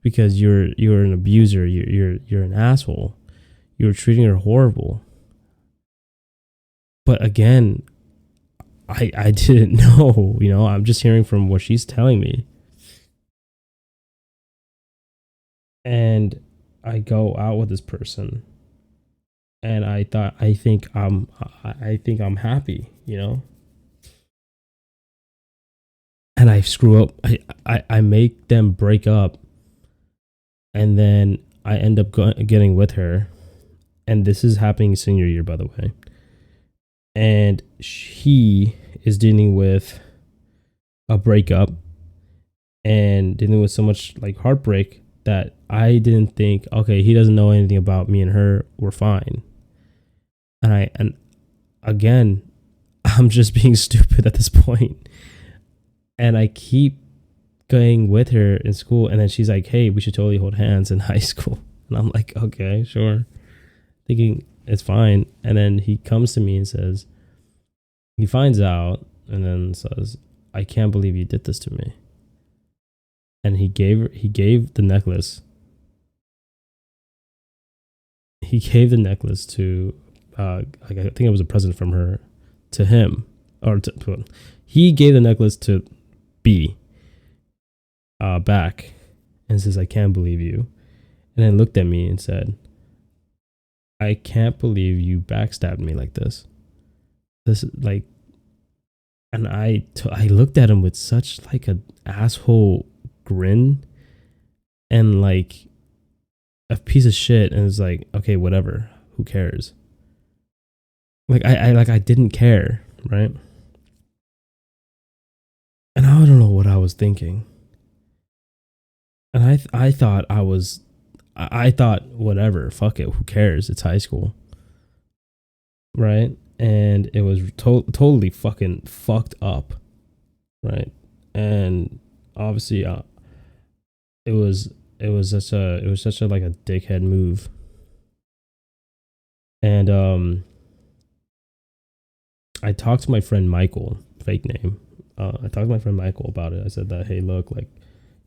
because you're an abuser. You're an asshole. You're treating her horrible. But again, I didn't know. I'm just hearing from what she's telling me. And I go out with this person, and I think I'm happy, and I screw up. I make them break up, and then I end up getting with her. And this is happening senior year, by the way. And she is dealing with a breakup and dealing with so much like heartbreak that I didn't think, okay, he doesn't know anything about me and her, we're fine. And again, I'm just being stupid at this point. And I keep going with her in school, and then she's like, hey, we should totally hold hands in high school. And I'm like, okay, sure. Thinking it's fine. And then he comes to me and says, he finds out and then says, I can't believe you did this to me. And he gave the necklace. He gave the necklace to, I think it was a present from her to him, or he gave the necklace to B, back, and says, I can't believe you. And then looked at me and said, I can't believe you backstabbed me like this. This is like, and I looked at him with such like an asshole grin and like a piece of shit, and it's like, okay, whatever, who cares? Like I didn't care, right? And I don't know what I was thinking. And I thought I thought, whatever, fuck it, who cares? It's high school, right? And it was totally fucking fucked up, right? And obviously, it was such a like a dickhead move. And I talked to my friend Michael, fake name. I talked to my friend Michael about it. I said that, hey, look, like,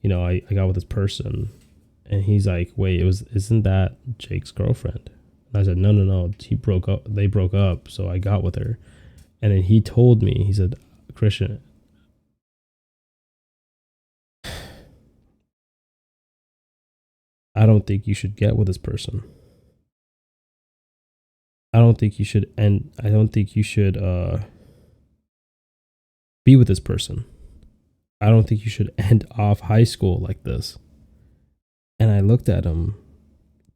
I got with this person. And he's like, wait, isn't that Jake's girlfriend? And I said, no. They broke up, so I got with her. And then he told me, he said, Christian, I don't think you should get with this person. I don't think you should be with this person. I don't think you should end off high school like this. And I looked at him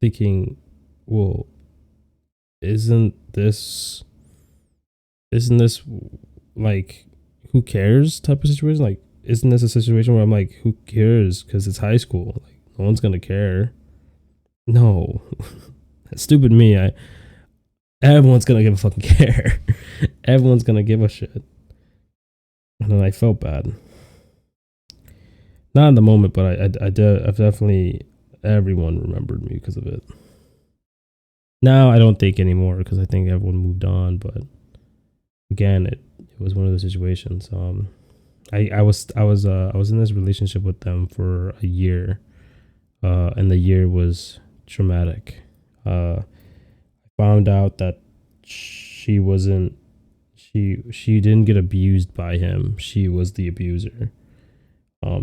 thinking, well, isn't this like, who cares type of situation? Like, isn't this a situation where I'm like, who cares? Because it's high school. Like, no one's going to care. No. Stupid me. Everyone's going to give a fucking care. Everyone's going to give a shit. And then I felt bad. Not in the moment, but I've definitely, everyone remembered me because of it. Now I don't think anymore because I think everyone moved on. But again, it was one of those situations. I was in this relationship with them for a year, and the year was traumatic. I found out that she didn't get abused by him. She was the abuser.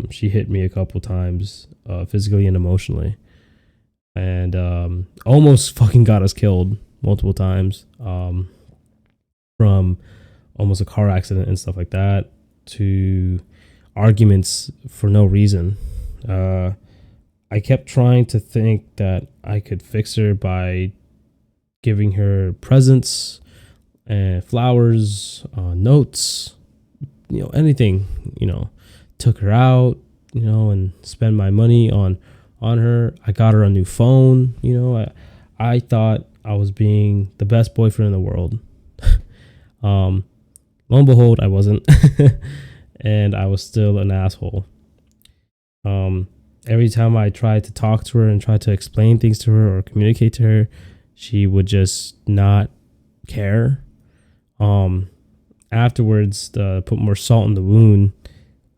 She hit me a couple times, physically and emotionally. and almost fucking got us killed multiple times, from almost a car accident and stuff like that to arguments for no reason. I kept trying to think that I could fix her by giving her presents and flowers, notes, anything, took her out, and spend my money on her. I got her a new phone. I thought I was being the best boyfriend in the world. Lo and behold, I wasn't, and I was still an asshole. Every time I tried to talk to her and try to explain things to her or communicate to her, she would just not care. Afterwards, to put more salt in the wound,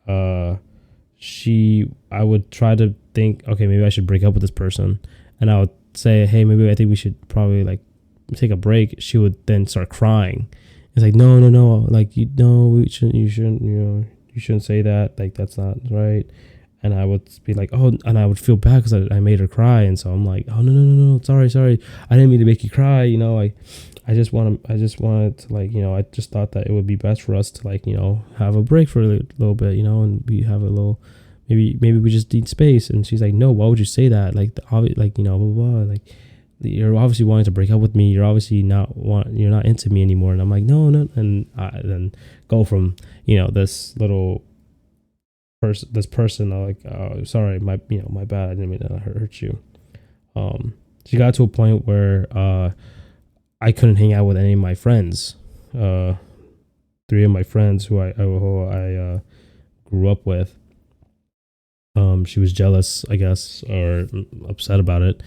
I would try to think, okay, maybe I should break up with this person, and I would say, hey, maybe I think we should probably like take a break. She would then start crying. It's like, no, like we shouldn't, you shouldn't say that. Like that's not right. And I would be like, oh, and I would feel bad because I made her cry, and so I'm like, oh no, sorry, I didn't mean to make you cry. I just wanted to like, I just thought that it would be best for us to like, have a break for a little bit, and we have a little, maybe we just need space. And she's like, no, why would you say that? Like, like, blah, blah, blah. Like, you're obviously wanting to break up with me. You're obviously you're not into me anymore. And I'm like, no. And I then go from, this little this person, like, oh, sorry, my bad. I didn't mean to hurt you. She got to a point where, I couldn't hang out with any of my friends. 3 of my friends who I grew up with. She was jealous, I guess, or upset about it.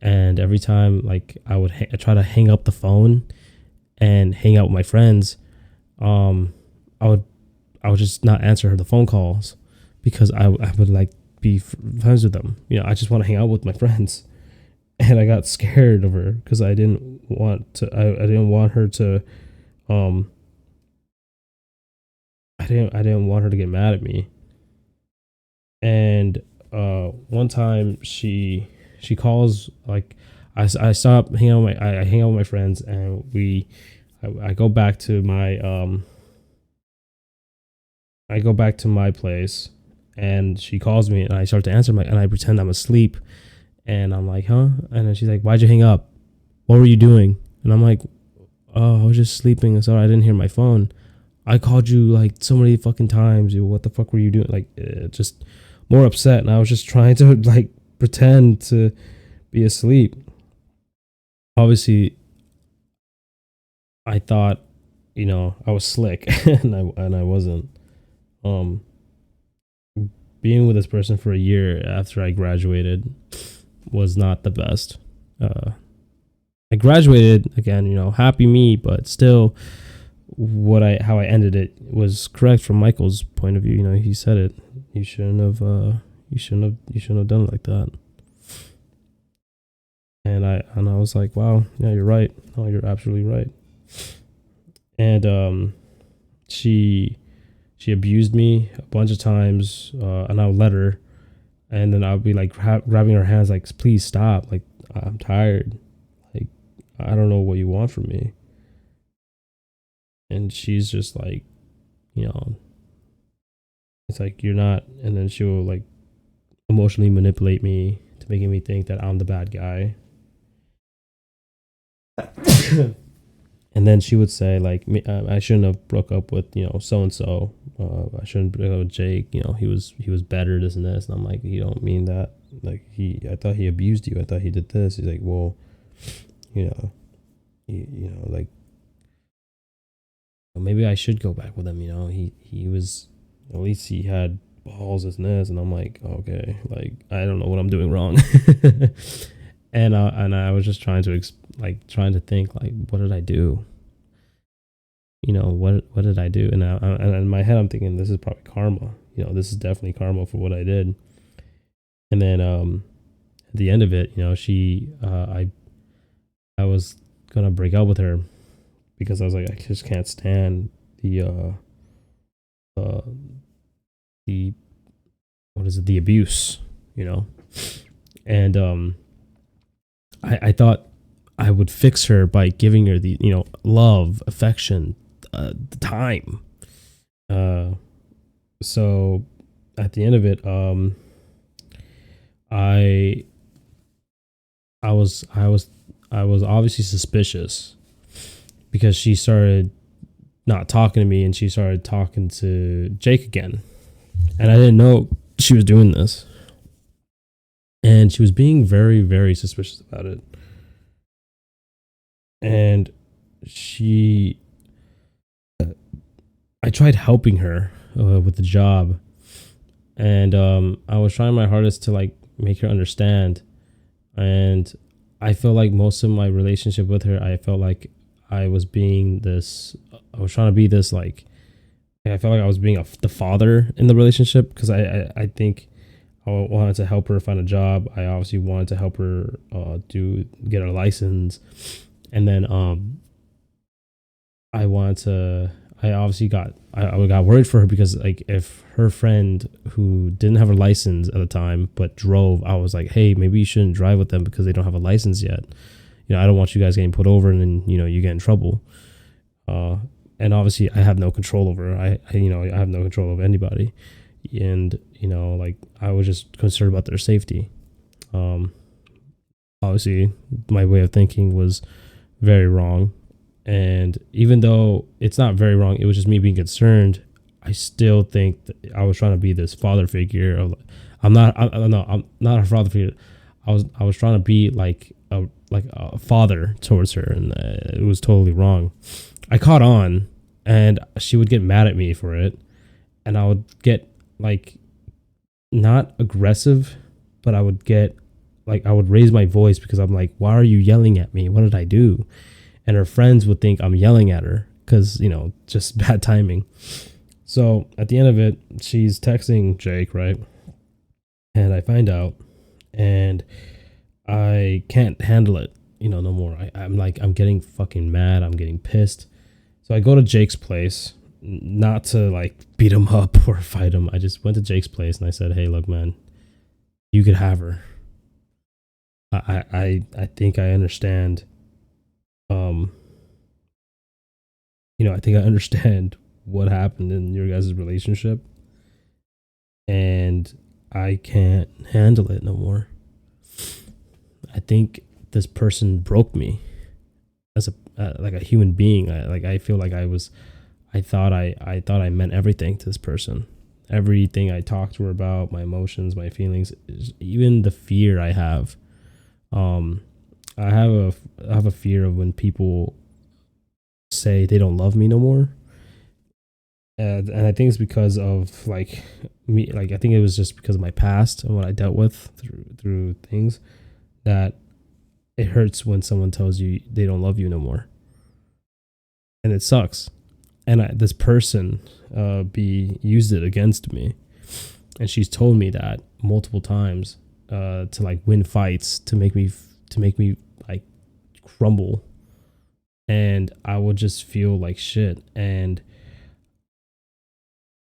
And every time, like, I would try to hang up the phone and hang out with my friends, I would just not answer the phone calls because I would like be friends with them. I just want to hang out with my friends. And I got scared of her because I didn't want to. I didn't want her to. I didn't want her to get mad at me. And one time she calls, like, I stop hanging out with I hang out with my friends, and I go back to my place, and she calls me, and I start to answer and I pretend I'm asleep. And I'm like, huh? And then she's like, why'd you hang up? What were you doing? And I'm like, oh, I was just sleeping. Sorry, I didn't hear my phone. I called you like so many fucking times. What the fuck were you doing? Like, just more upset. And I was just trying to like pretend to be asleep. Obviously, I thought, I was slick, and I wasn't. Being with this person for a year after I graduated was not the best. I graduated again, happy me, but still, how I ended it was correct from Michael's point of view. He said it. You shouldn't have done it like that. And I was like, wow, yeah, you're right. No, you're absolutely right. And she abused me a bunch of times, and I would let her. And then I would be like grabbing her hands, like, please stop. Like, I'm tired. Like, I don't know what you want from me. And she's just like, it's like, you're not. And then she will like emotionally manipulate me to making me think that I'm the bad guy. And then she would say like, I shouldn't have broke up with, so and so. I shouldn't break up with Jake. He was better, this and this. And I'm like, you don't mean that. Like, I thought he abused you. I thought he did this. He's like, well, like, maybe I should go back with him. He was, at least he had balls, this and this. And I'm like, okay, like, I don't know what I'm doing wrong. And I was just trying to trying to think, like, what did I do? What did I do? And in my head, I'm thinking, this is probably karma. This is definitely karma for what I did. And then at the end of it, I was gonna break up with her because I was like, I just can't stand the what is it, the abuse, and I thought I would fix her by giving her the, love, affection, the time. Uh, so at the end of it, I I was obviously suspicious because she started not talking to me and she started talking to Jake again. And I didn't know she was doing this. And she was being very, very suspicious about it. And she, I tried helping her with the job. And I was trying my hardest to like make her understand. And I felt like most of my relationship with her, I felt like I was being this, I was trying to be this like, I felt like I was being the father in the relationship because I think I wanted to help her find a job. I obviously wanted to help her get her license, and then I wanted to. I obviously I got worried for her because like if her friend who didn't have a license at the time but drove, I was like, hey, maybe you shouldn't drive with them because they don't have a license yet. I don't want you guys getting put over and then you get in trouble. And obviously I have no control over her. I have no control over anybody, and like I was just concerned about their safety. Obviously my way of thinking was very wrong, and even though it's not very wrong, it was just me being concerned. I still think that I was trying to be this father figure of, I'm not, no, I'm not a father figure. I was trying to be like a father towards her, and it was totally wrong. I caught on, and she would get mad at me for it, and I would get like not aggressive, but I would get like I would raise my voice because I'm like, why are you yelling at me? What did I do? And her friends would think I'm yelling at her because just bad timing. So at the end of it, she's texting Jake, right? And I find out, and I can't handle it, no more. I'm getting fucking mad. I'm getting pissed. So I go to Jake's place, not to like beat him up or fight him. I just went to Jake's place and I said, hey, look, man, you could have her. I think I understand. Um, I think I understand what happened in your guys' relationship, and I can't handle it no more. I think this person broke me as like a human being. I feel like I thought I meant everything to this person. Everything I talked to her about, my emotions, my feelings, even the fear I have. I have a fear of when people say they don't love me no more. And I think it's because of like me. Like I think it was just because of my past and what I dealt with through things, that it hurts when someone tells you they don't love you no more, and it sucks. And this person used it against me, and she's told me that multiple times to like win fights, to make me like crumble, and I would just feel like shit. And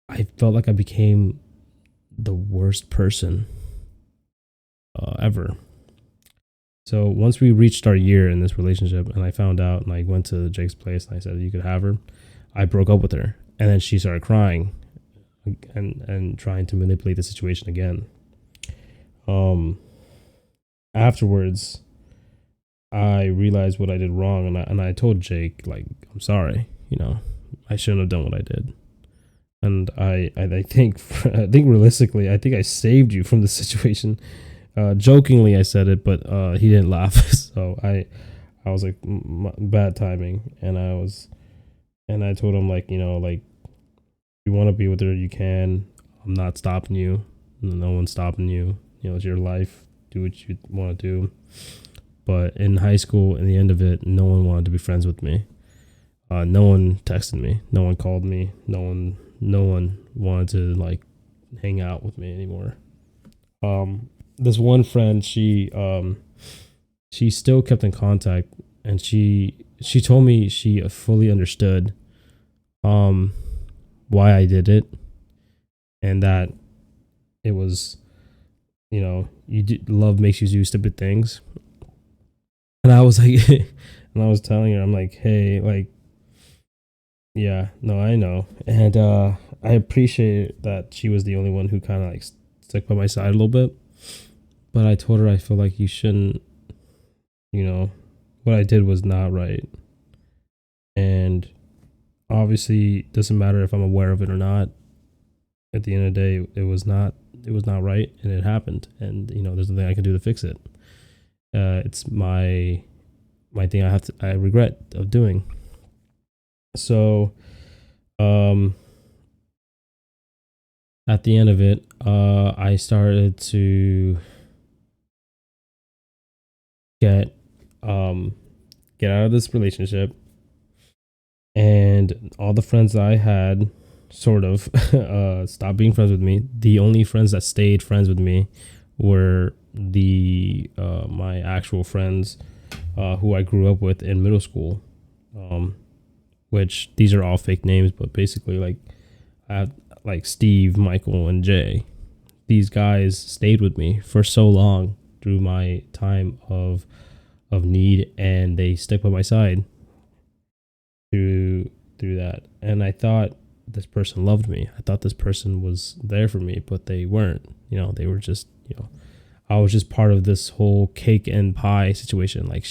I felt like I became the worst person ever. So once we reached our year in this relationship and I found out, and I went to Jake's place and I said, you could have her, I broke up with her. And then she started crying and trying to manipulate the situation again. Afterwards, I realized what I did wrong, and I told Jake, like, I'm sorry, I shouldn't have done what I did. And I think I think realistically, I think I saved you from the situation. Jokingly, I said it, but he didn't laugh. So I was like, bad timing, and I told him, like, like, if you want to be with her, you can. I'm not stopping you. No one's stopping you. It's your life. Do what you want to do. But in high school, in the end of it, no one wanted to be friends with me. No one texted me. No one called me. No one wanted to like hang out with me anymore. This one friend, she still kept in contact, and she told me she fully understood why I did it, and that it was, love makes you do stupid things. And I was like, and I was telling her, I'm like, hey, like, yeah, no, I know. And I appreciate that she was the only one who kind of like stuck by my side a little bit. But I told her I feel like you shouldn't, you know, what I did was not right. And obviously, it doesn't matter if I'm aware of it or not. At the end of the day, it was not right, and it happened. And there's nothing I can do to fix it. It's my thing. I regret of doing. So, um, at the end of it, I started to get um get out of this relationship, and all the friends that I had sort of stopped being friends with me. The only friends that stayed friends with me were the my actual friends who I grew up with in middle school. Um, which these are all fake names, but basically like I have like Steve, Michael, and Jay. These guys stayed with me for so long through my time of need, and they stuck by my side through that. And I thought this person loved me. I thought this person was there for me, but they weren't. They were just I was just part of this whole cake and pie situation. Like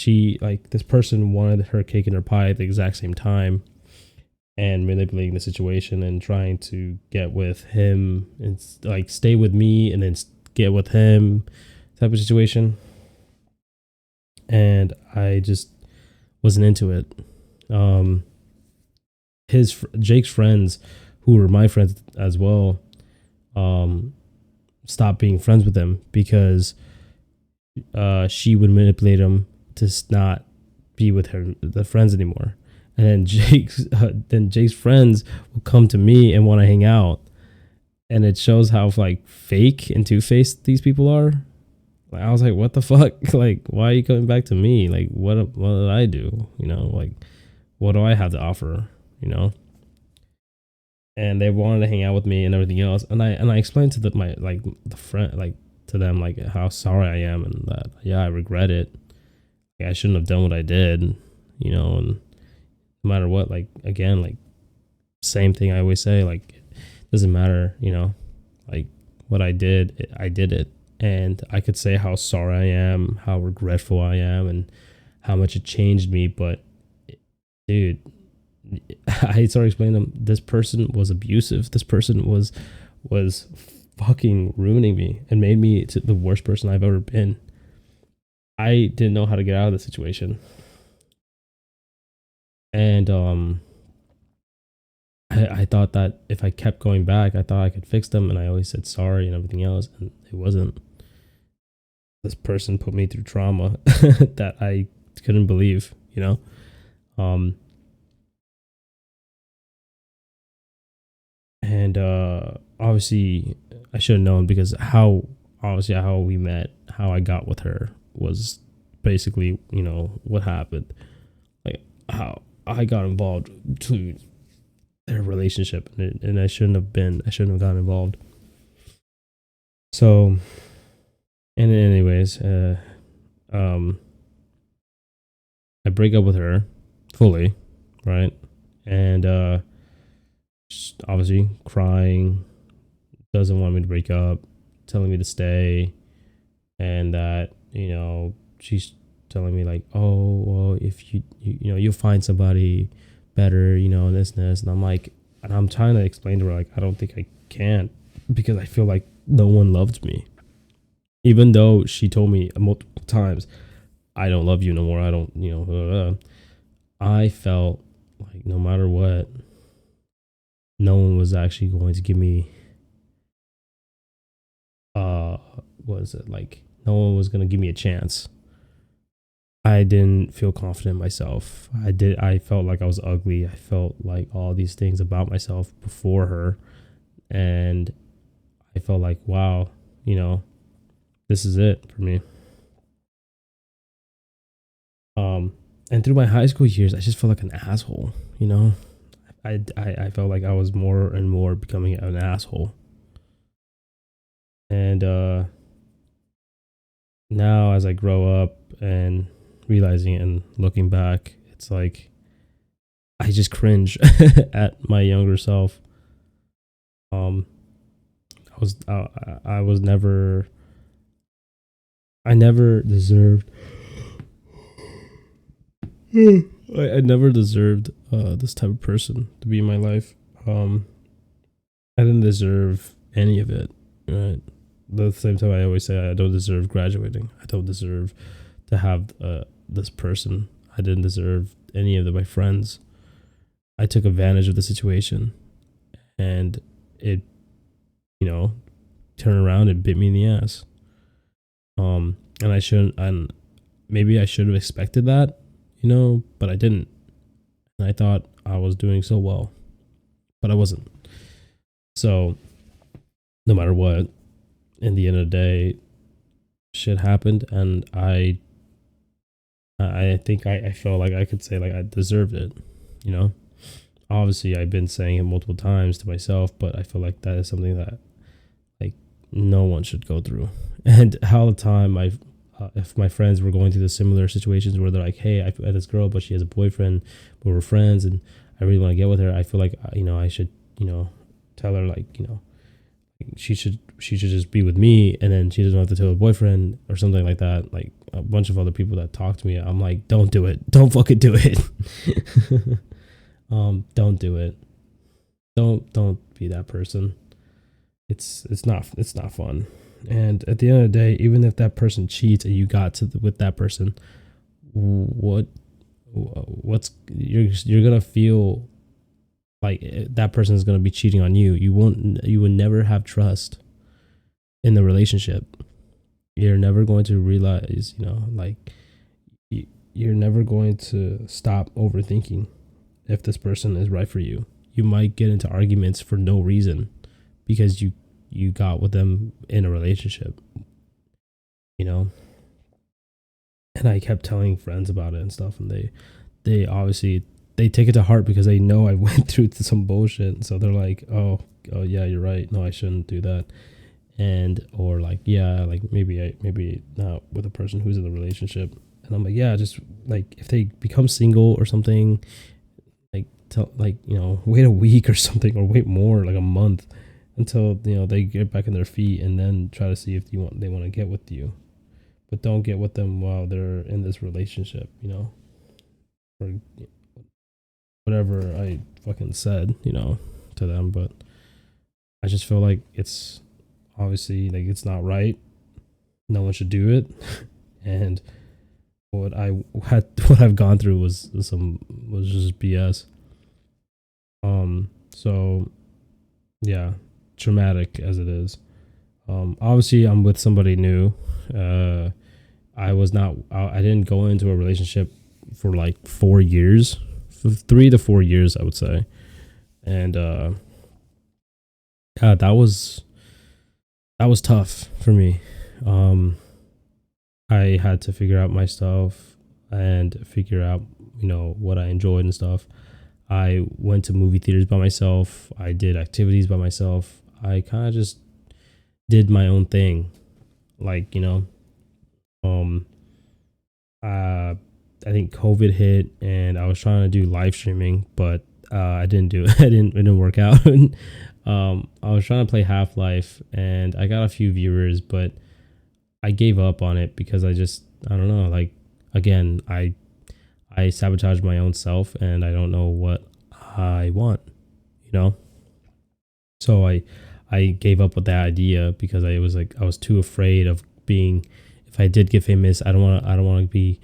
this person wanted her cake and her pie at the exact same time, and manipulating the situation and trying to get with him and like stay with me and then get with him type of situation. And I just wasn't into it. Um, Jake's friends, who were my friends as well, um, stopped being friends with him because she would manipulate him to not be with the friends anymore. And then Jake's friends will come to me and want to hang out, and it shows how like fake and two faced these people are. Like, I was like, what the fuck? Like, why are you coming back to me? Like, what did I do? Like, what do I have to offer? And they wanted to hang out with me and everything else. And I explained to my like the friend like to them like how sorry I am and that I regret it. Like, I shouldn't have done what I did. And no matter what, like again, like same thing I always say, like it doesn't matter, like what I did it. And I could say how sorry I am, how regretful I am, and how much it changed me. But dude, I started explaining to them this person was abusive. This person was fucking ruining me and made me to the worst person I've ever been. I didn't know how to get out of the situation. And I thought that if I kept going back, I thought I could fix them, and I always said sorry and everything else, and it wasn't. This person put me through trauma that I couldn't believe, um, and obviously I should have known because how we met, how I got with her was basically what happened, like how I got involved to their relationship, and I shouldn't have gotten involved. So, and anyways, um, I break up with her fully, right? And just obviously crying, doesn't want me to break up, telling me to stay, and that she's telling me like, oh well, if you'll find somebody better, and this and this, and I'm like, and I'm trying to explain to her like I don't think I can because I feel like no one loved me, even though she told me multiple times I don't love you no more. I don't, I felt like no matter what, no one was actually going to give me, what is it like? No one was going to give me a chance. I didn't feel confident in myself. I felt like I was ugly. I felt like all these things about myself before her. And I felt like, wow, this is it for me. And through my high school years, I just felt like an asshole, I felt like I was more and more becoming an asshole. And now as I grow up and realizing it and looking back, it's like I just cringe at my younger self. Um, I was never I never deserved I never deserved this type of person to be in my life. Um, I didn't deserve any of it. Right. At the same time, I always say I don't deserve graduating. I don't deserve to have this person. I didn't deserve any of my friends. I took advantage of the situation, and it, you know, turned around and bit me in the ass. And I shouldn't. And maybe I should have expected that, but I didn't. And I thought I was doing so well, but I wasn't. So no matter what, in the end of the day, shit happened, and I think I felt like I could say like I deserved it, you know. Obviously, I've been saying it multiple times to myself, but I feel like that is something that like no one should go through. And all the time, if my friends were going through the similar situations where they're like, "Hey, I met this girl, but she has a boyfriend, but we're friends, and I really want to get with her," I feel like I should tell her like she should just be with me, and then she doesn't have to tell her boyfriend or something like that. Like a bunch of other people that talk to me, I'm like, don't do it, don't fucking do it. Don't do it, don't be that person. It's not fun. And at the end of the day, even if that person cheats and you got with that person, what's you're gonna feel like that person is going to be cheating on you. You would never have trust in the relationship. You're never going to realize, like you're never going to stop overthinking if this person is right for you. You might get into arguments for no reason because you got with them in a relationship, and I kept telling friends about it and stuff, and they obviously they take it to heart because they know I went through some bullshit. So they're like, oh yeah, you're right. No, I shouldn't do that. And, or like, yeah, like maybe not with a person who's in a relationship. And I'm like, yeah, just like if they become single or something, like wait a week or something, or wait more, like a month until, they get back on their feet, and then try to see if they want to get with you. But don't get with them while they're in this relationship, or whatever I fucking said, to them. But I just feel like it's obviously like it's not right. No one should do it. And what I've gone through was just BS. So yeah, traumatic as it is. Obviously I'm with somebody new. I didn't go into a relationship for like 4 years. 3 to 4 years, I would say. And yeah, that was tough for me. I had to figure out myself and figure out what I enjoyed and stuff. I went to movie theaters by myself. I did activities by myself. I kind of just did my own thing, like I think COVID hit, and I was trying to do live streaming, but I didn't do it. It didn't work out. I was trying to play Half-Life, and I got a few viewers, but I gave up on it because I don't know. Like, again, I sabotaged my own self, and I don't know what I want, So I gave up with that idea because I was too afraid of being. If I did get famous, I don't want to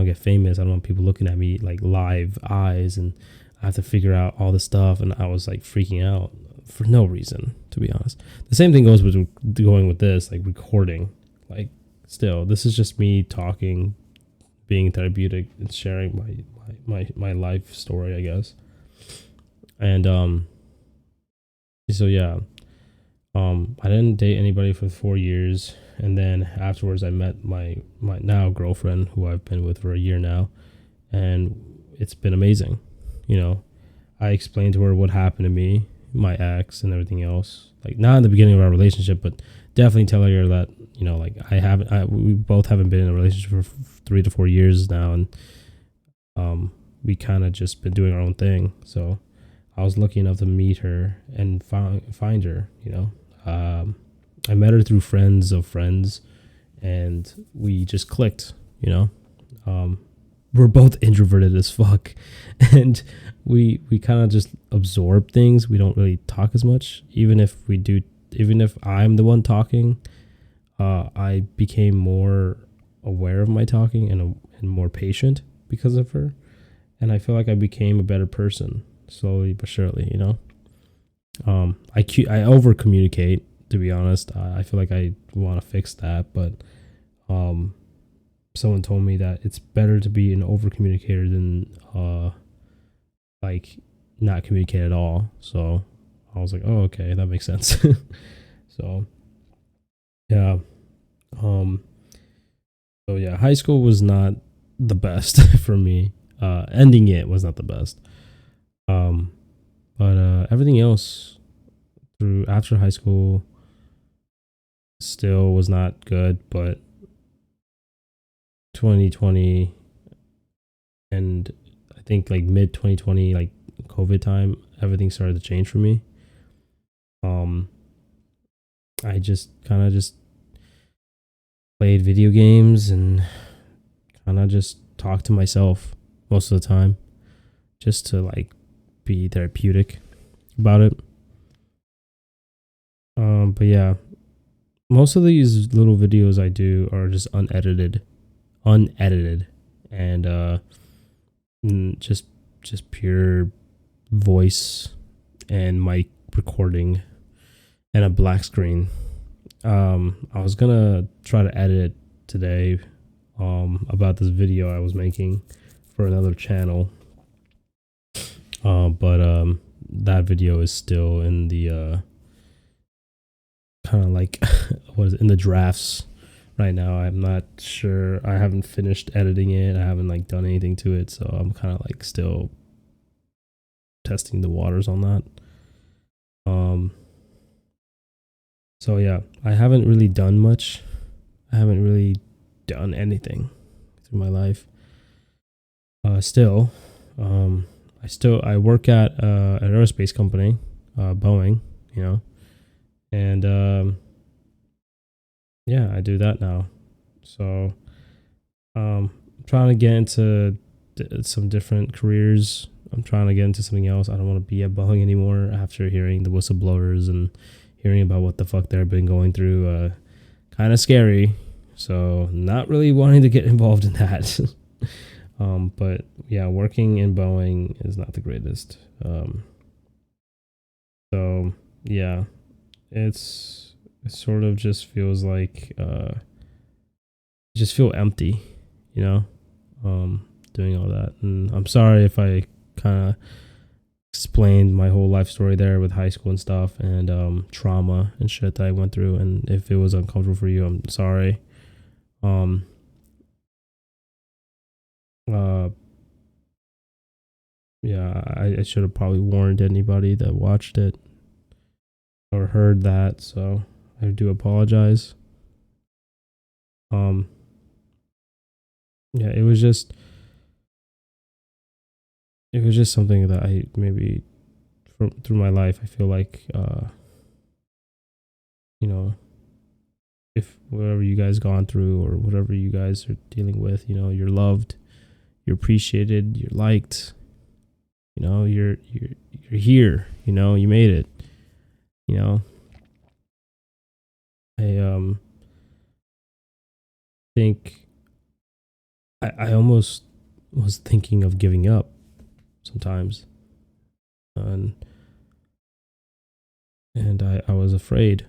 get famous. I don't want people looking at me like live eyes, and I have to figure out all this stuff. And I was like freaking out for no reason, to be honest. The same thing goes with going with this, like recording. Like, still, this is just me talking, being therapeutic, and sharing my life story, I guess. And so yeah, I didn't date anybody for 4 years. And then afterwards, I met my now girlfriend, who I've been with for a year now, and it's been amazing. I explained to her what happened to me, my ex, and everything else. Like, not in the beginning of our relationship, but definitely tell her that, you know, like we both haven't been in a relationship for 3 to 4 years now, and we kind of just been doing our own thing. So I was lucky enough to meet her and find her. You know, I met her through friends of friends, and we just clicked. You know, we're both introverted as fuck, and we kind of just absorb things. We don't really talk as much, even if we do. Even if I'm the one talking, I became more aware of my talking and more patient because of her, and I feel like I became a better person slowly but surely. You know, I over communicate, to be honest. I feel like I want to fix that, but someone told me that it's better to be an over communicator than like not communicate at all. So I was like, oh, okay, that makes sense. So yeah, um, so yeah, high school was not the best for me. Ending it was not the best. Um, but everything else through after high school still was not good. But 2020 and I think like mid 2020, like COVID time, everything started to change for me. Um, I just kind of just played video games and kind of just talked to myself most of the time, just to like be therapeutic about it. But yeah, most of these little videos I do are just unedited, and just pure voice and mic recording and a black screen. I was gonna try to edit it today, about this video I was making for another channel. But that video is still in the kind of like what is it, in the drafts right now. I'm not sure. I haven't finished editing it. I haven't like done anything to it, so I'm kind of like still testing the waters on that. Um. So yeah, I haven't really done much. I haven't really done anything through my life. Still, I work at an aerospace company, Boeing, you know, and yeah, I do that now. So I'm trying to get into some different careers. I'm trying to get into something else. I don't want to be at Boeing anymore after hearing the whistleblowers and hearing about what the fuck they've been going through. Kind of scary. So not really wanting to get involved in that. But yeah, working in Boeing is not the greatest. So yeah, it sort of just feels like just feel empty, you know, doing all that. And I'm sorry if I kind of explained my whole life story there with high school and stuff, and trauma and shit that I went through. And if it was uncomfortable for you, I'm sorry. Um, uh, yeah, I should have probably warned anybody that watched it or heard that. So I do apologize. Um, yeah, it was just something that I maybe through my life, I feel like, you know, if whatever you guys gone through or whatever you guys are dealing with, you know, you're loved, you're appreciated, you're liked, you know, you're here, you know, you made it, you know. I think I almost was thinking of giving up sometimes, and I was afraid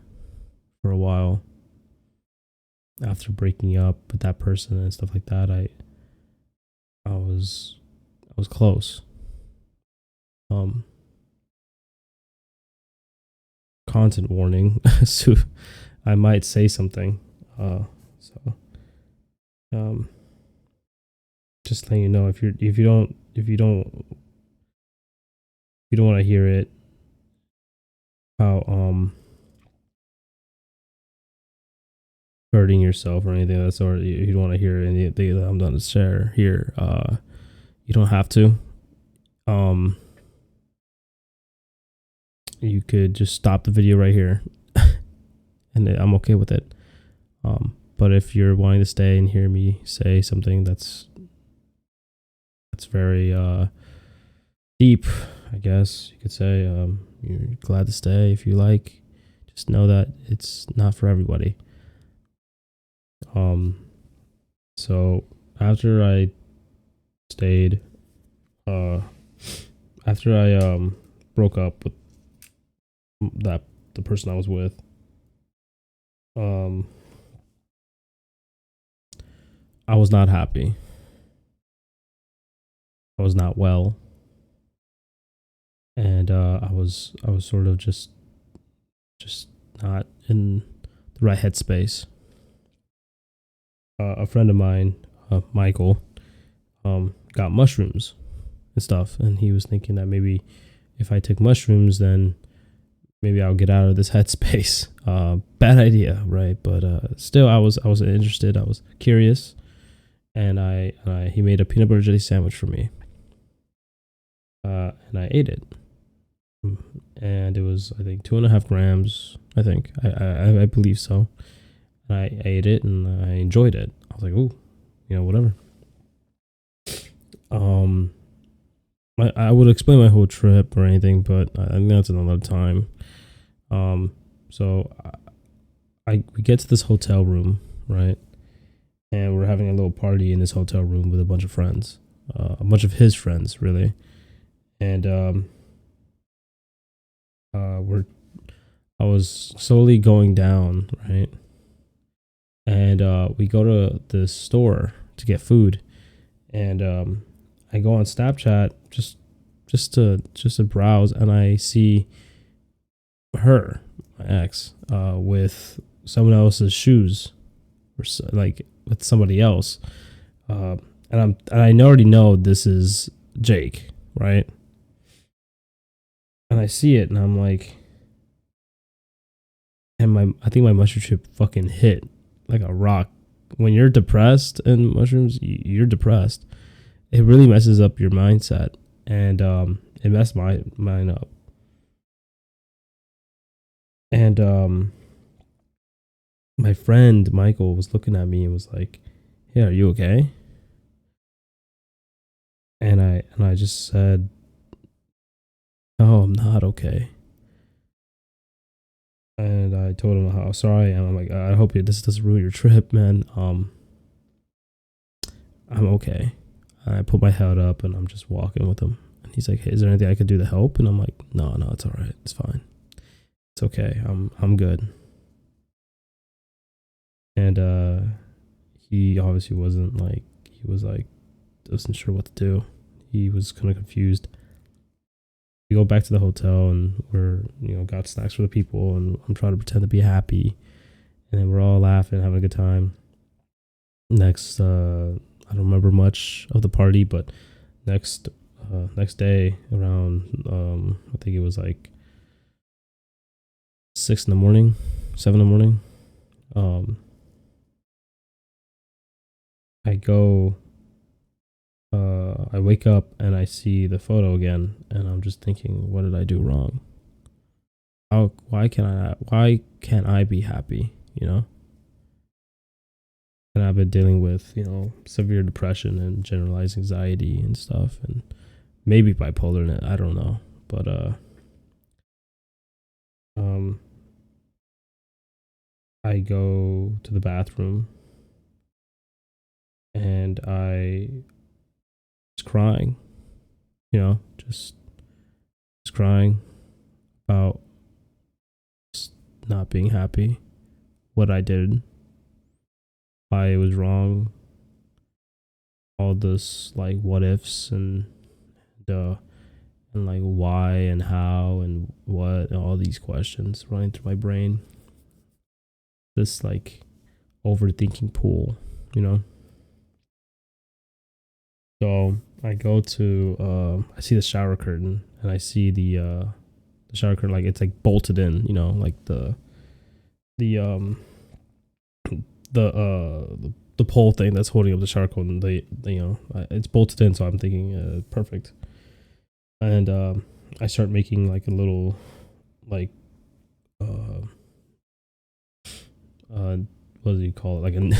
for a while after breaking up with that person and stuff like that. I was close. Um, Content warning. So I might say something. So um, just letting you know, if you don't want to hear it, how hurting yourself or anything of that sort. You don't want to hear anything that I'm going to share here. You don't have to. You could just stop the video right here, and I'm okay with it. But if you're wanting to stay and hear me say something that's very deep, I guess you could say, you're glad to stay if you like. Just know that it's not for everybody. So after I stayed, after I broke up with the person I was with, I was not happy. I was not well, and I was sort of just not in the right headspace. A friend of mine, Michael, got mushrooms and stuff, and he was thinking that maybe if I took mushrooms, then maybe I'll get out of this headspace. Bad idea, right? But still, I was interested. I was curious, and he made a peanut butter jelly sandwich for me, and I ate it, and it was, I think, 2.5 grams. I think I believe so. And I ate it and I enjoyed it. I was like, ooh, whatever. I would explain my whole trip or anything, but I think that's another time. So we get to this hotel room, right? And we're having a little party in this hotel room with a bunch of friends, a bunch of his friends, really. And I was slowly going down, right? And we go to the store to get food, and I go on Snapchat just to browse, and I see her, my ex, with someone else's shoes, or like with somebody else, and I already know this is Jake, right? And I see it, and I'm like, and I think my mushroom trip fucking hit like a rock. When you're depressed and mushrooms, you're depressed. It really messes up your mindset, and it messed my mind up. And my friend Michael was looking at me and was like, "Hey, are you okay?" And I just said, "No, I'm not okay." And I told him how sorry I am. I'm like, I hope this doesn't ruin your trip, man. I'm okay. And I put my head up and I'm just walking with him. And he's like, hey, is there anything I could do to help? And I'm like, no, it's all right. It's fine. It's okay. I'm good. And he obviously wasn't like, wasn't sure what to do. He was kind of confused. We go back to the hotel and we're, got snacks for the people, and I'm trying to pretend to be happy. And then we're all laughing, having a good time. Next, I don't remember much of the party, but next day around, I think it was like 7 in the morning. I wake up and I see the photo again, and I'm just thinking, what did I do wrong? Why can't I be happy? And I've been dealing with, severe depression and generalized anxiety and stuff, and maybe bipolar, I don't know. But I go to the bathroom and I was crying, just crying about just not being happy, what I did, why it was wrong, all this like what ifs and like why and how and what, and all these questions running through my brain. This like overthinking pool, So I go to I see the shower curtain, and I see the shower curtain, like it's like bolted in, like the the pole thing that's holding up the charcoal, and it's bolted in, so I'm thinking perfect. And I start making like a little like what do you call it, like a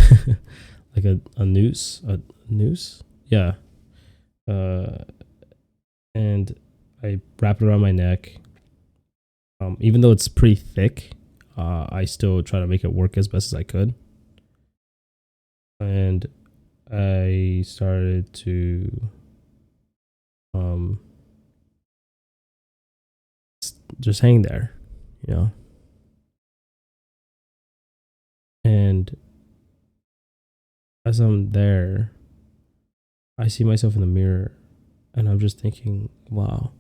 like a noose, yeah. And I wrap it around my neck. Even though it's pretty thick, I still try to make it work as best as I could. And I started to just hang there, And as I'm there, I see myself in the mirror, and I'm just thinking, wow,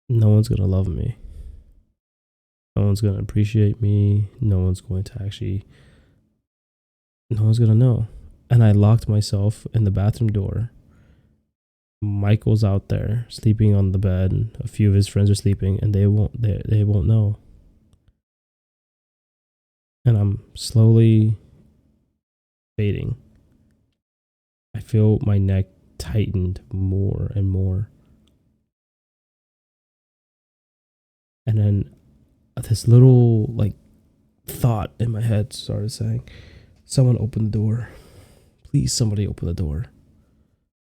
no one's gonna love me. No one's gonna appreciate me. No one's going to actually, no one's gonna know. And I locked myself in the bathroom door. Michael's out there sleeping on the bed, and a few of his friends are sleeping, and they won't know. And I'm slowly fading. I feel my neck tightened more and more. And then this little like thought in my head started saying, someone open the door. Please, somebody open the door.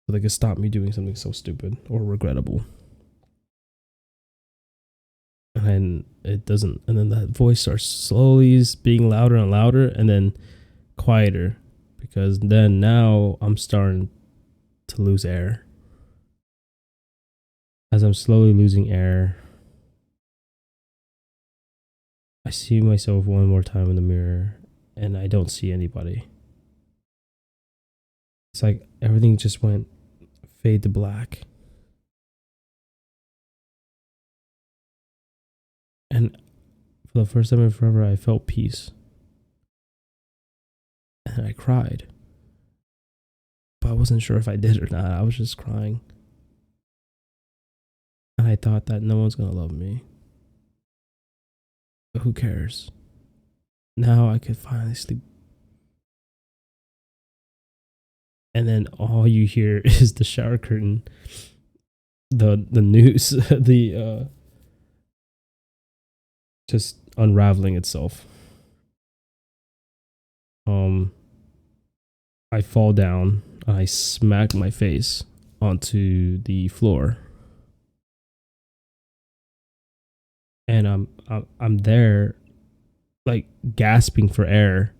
So they could stop me doing something so stupid or regrettable. And then it doesn't. And then that voice starts slowly being louder and louder, and then quieter. Because then now I'm starting to lose air. As I'm slowly losing air, I see myself one more time in the mirror, and I don't see anybody. It's like everything just went fade to black. And for the first time in forever, I felt peace. And I cried. But I wasn't sure if I did or not. I was just crying. And I thought that no one's going to love me. But who cares? Now I could finally sleep. And then all you hear is the shower curtain, the noose, the just unraveling itself. I fall down. I smack my face onto the floor. And I'm there, like gasping for air.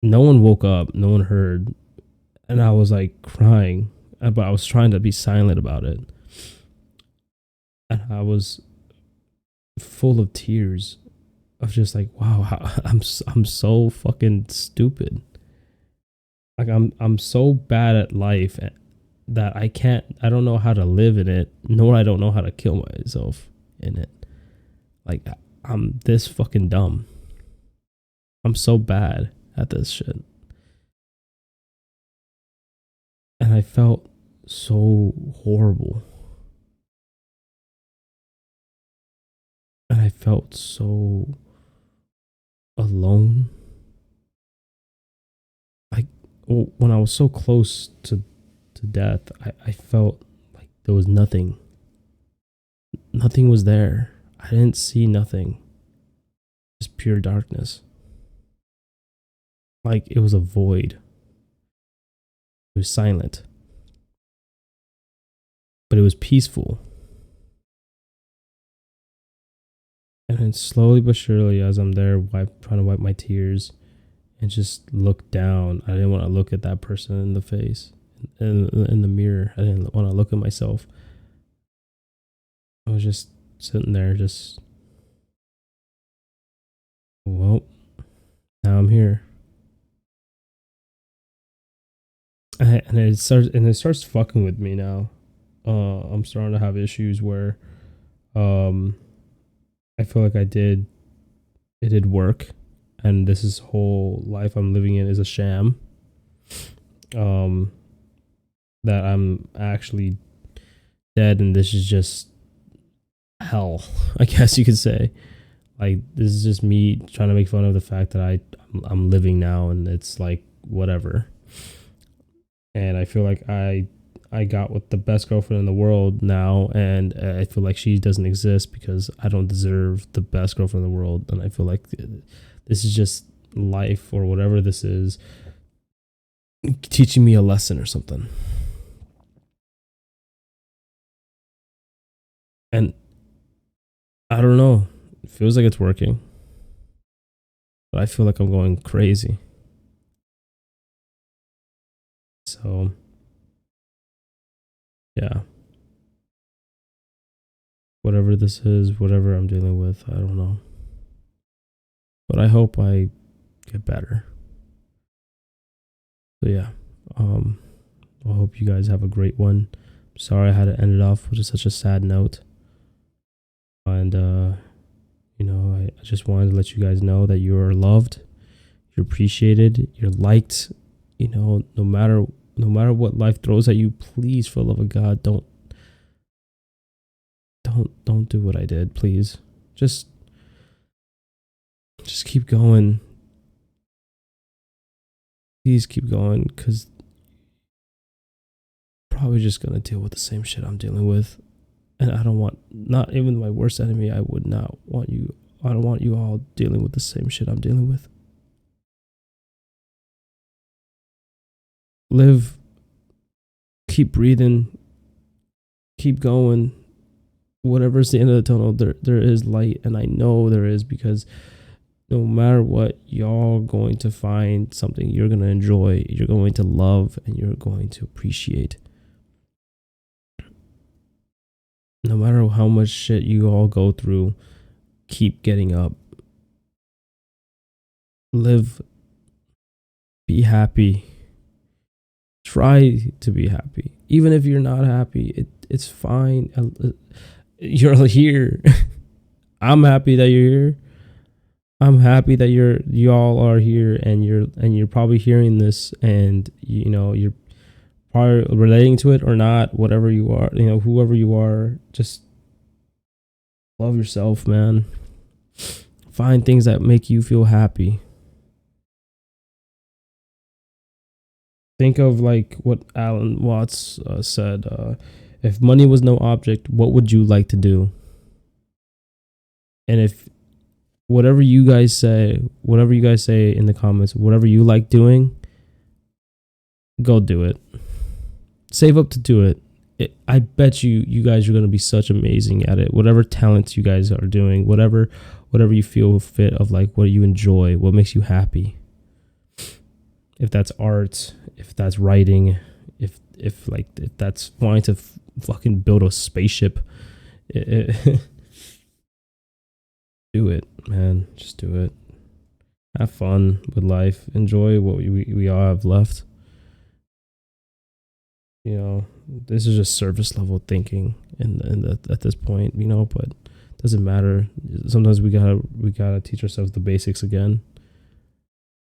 No one woke up. No one heard, and I was like crying, but I was trying to be silent about it. And I was full of tears, of just like, wow, I'm so fucking stupid. Like I'm so bad at life that I don't know how to live in it, nor I don't know how to kill myself in it. Like I'm this fucking dumb. I'm so bad at this shit. And I felt so horrible. And I felt so alone. Like when I was so close to death, I felt like there was nothing. Nothing was there. I didn't see nothing. Just pure darkness. Like it was a void. It was silent. But it was peaceful. And then slowly but surely, as I'm there trying to wipe my tears and just look down, I didn't want to look at that person in the face, in the mirror. I didn't want to look at myself. I was just sitting there, just, well, now I'm here. And it starts fucking with me now. I'm starting to have issues where I feel like it did work, and this whole life I'm living in is a sham. That I'm actually dead, and this is just hell, I guess you could say. Like, this is just me trying to make fun of the fact that I'm living now, and it's like whatever. And I feel like I got with the best girlfriend in the world now, and I feel like she doesn't exist because I don't deserve the best girlfriend in the world. And I feel like this is just life, or whatever this is, teaching me a lesson or something. And I don't know, it feels like it's working, but I feel like I'm going crazy. So yeah, whatever this is, whatever I'm dealing with, I don't know, but I hope I get better. So yeah, um I hope you guys have a great one. Sorry I had to end it off with such a sad note. And I just wanted to let you guys know that you are loved, you're appreciated, you're liked. No matter what life throws at you, please, for the love of God, don't do what I did. Please, just keep going. Please keep going, because probably just gonna deal with the same shit I'm dealing with. And I don't want, not even my worst enemy, I don't want you all dealing with the same shit I'm dealing with. Live, keep breathing, keep going. Whatever's the end of the tunnel, there is light, and I know there is, because no matter what, y'all going to find something you're going to enjoy, you're going to love, and you're going to appreciate. No matter how much shit you all go through, keep getting up. Live, be happy. Try to be happy. Even if you're not happy, it's fine. You're here. I'm happy that you're here. I'm happy that y'all are here, and you're probably hearing this, and you're probably relating to it or not. Whatever you are, whoever you are, just love yourself, man. Find things that make you feel happy. Think of like what Alan Watts said. If money was no object, what would you like to do? And if whatever you guys say in the comments, whatever you like doing, go do it. Save up to do it. I bet you guys are going to be such amazing at it. Whatever talents you guys are doing, whatever you feel fit of, like what you enjoy, what makes you happy. If that's art, if that's writing, if that's wanting to fucking build a spaceship, do it, man. Just do it. Have fun with life. Enjoy what we all have left. This is just surface level thinking at this point, but it doesn't matter. Sometimes we gotta teach ourselves the basics again.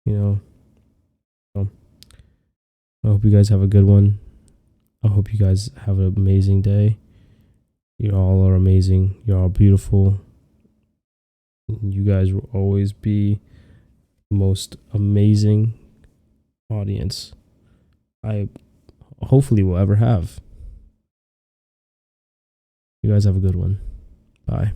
So I hope you guys have a good one. I hope you guys have an amazing day. You all are amazing. You're all beautiful. You guys will always be the most amazing audience I hopefully will ever have. You guys have a good one. Bye.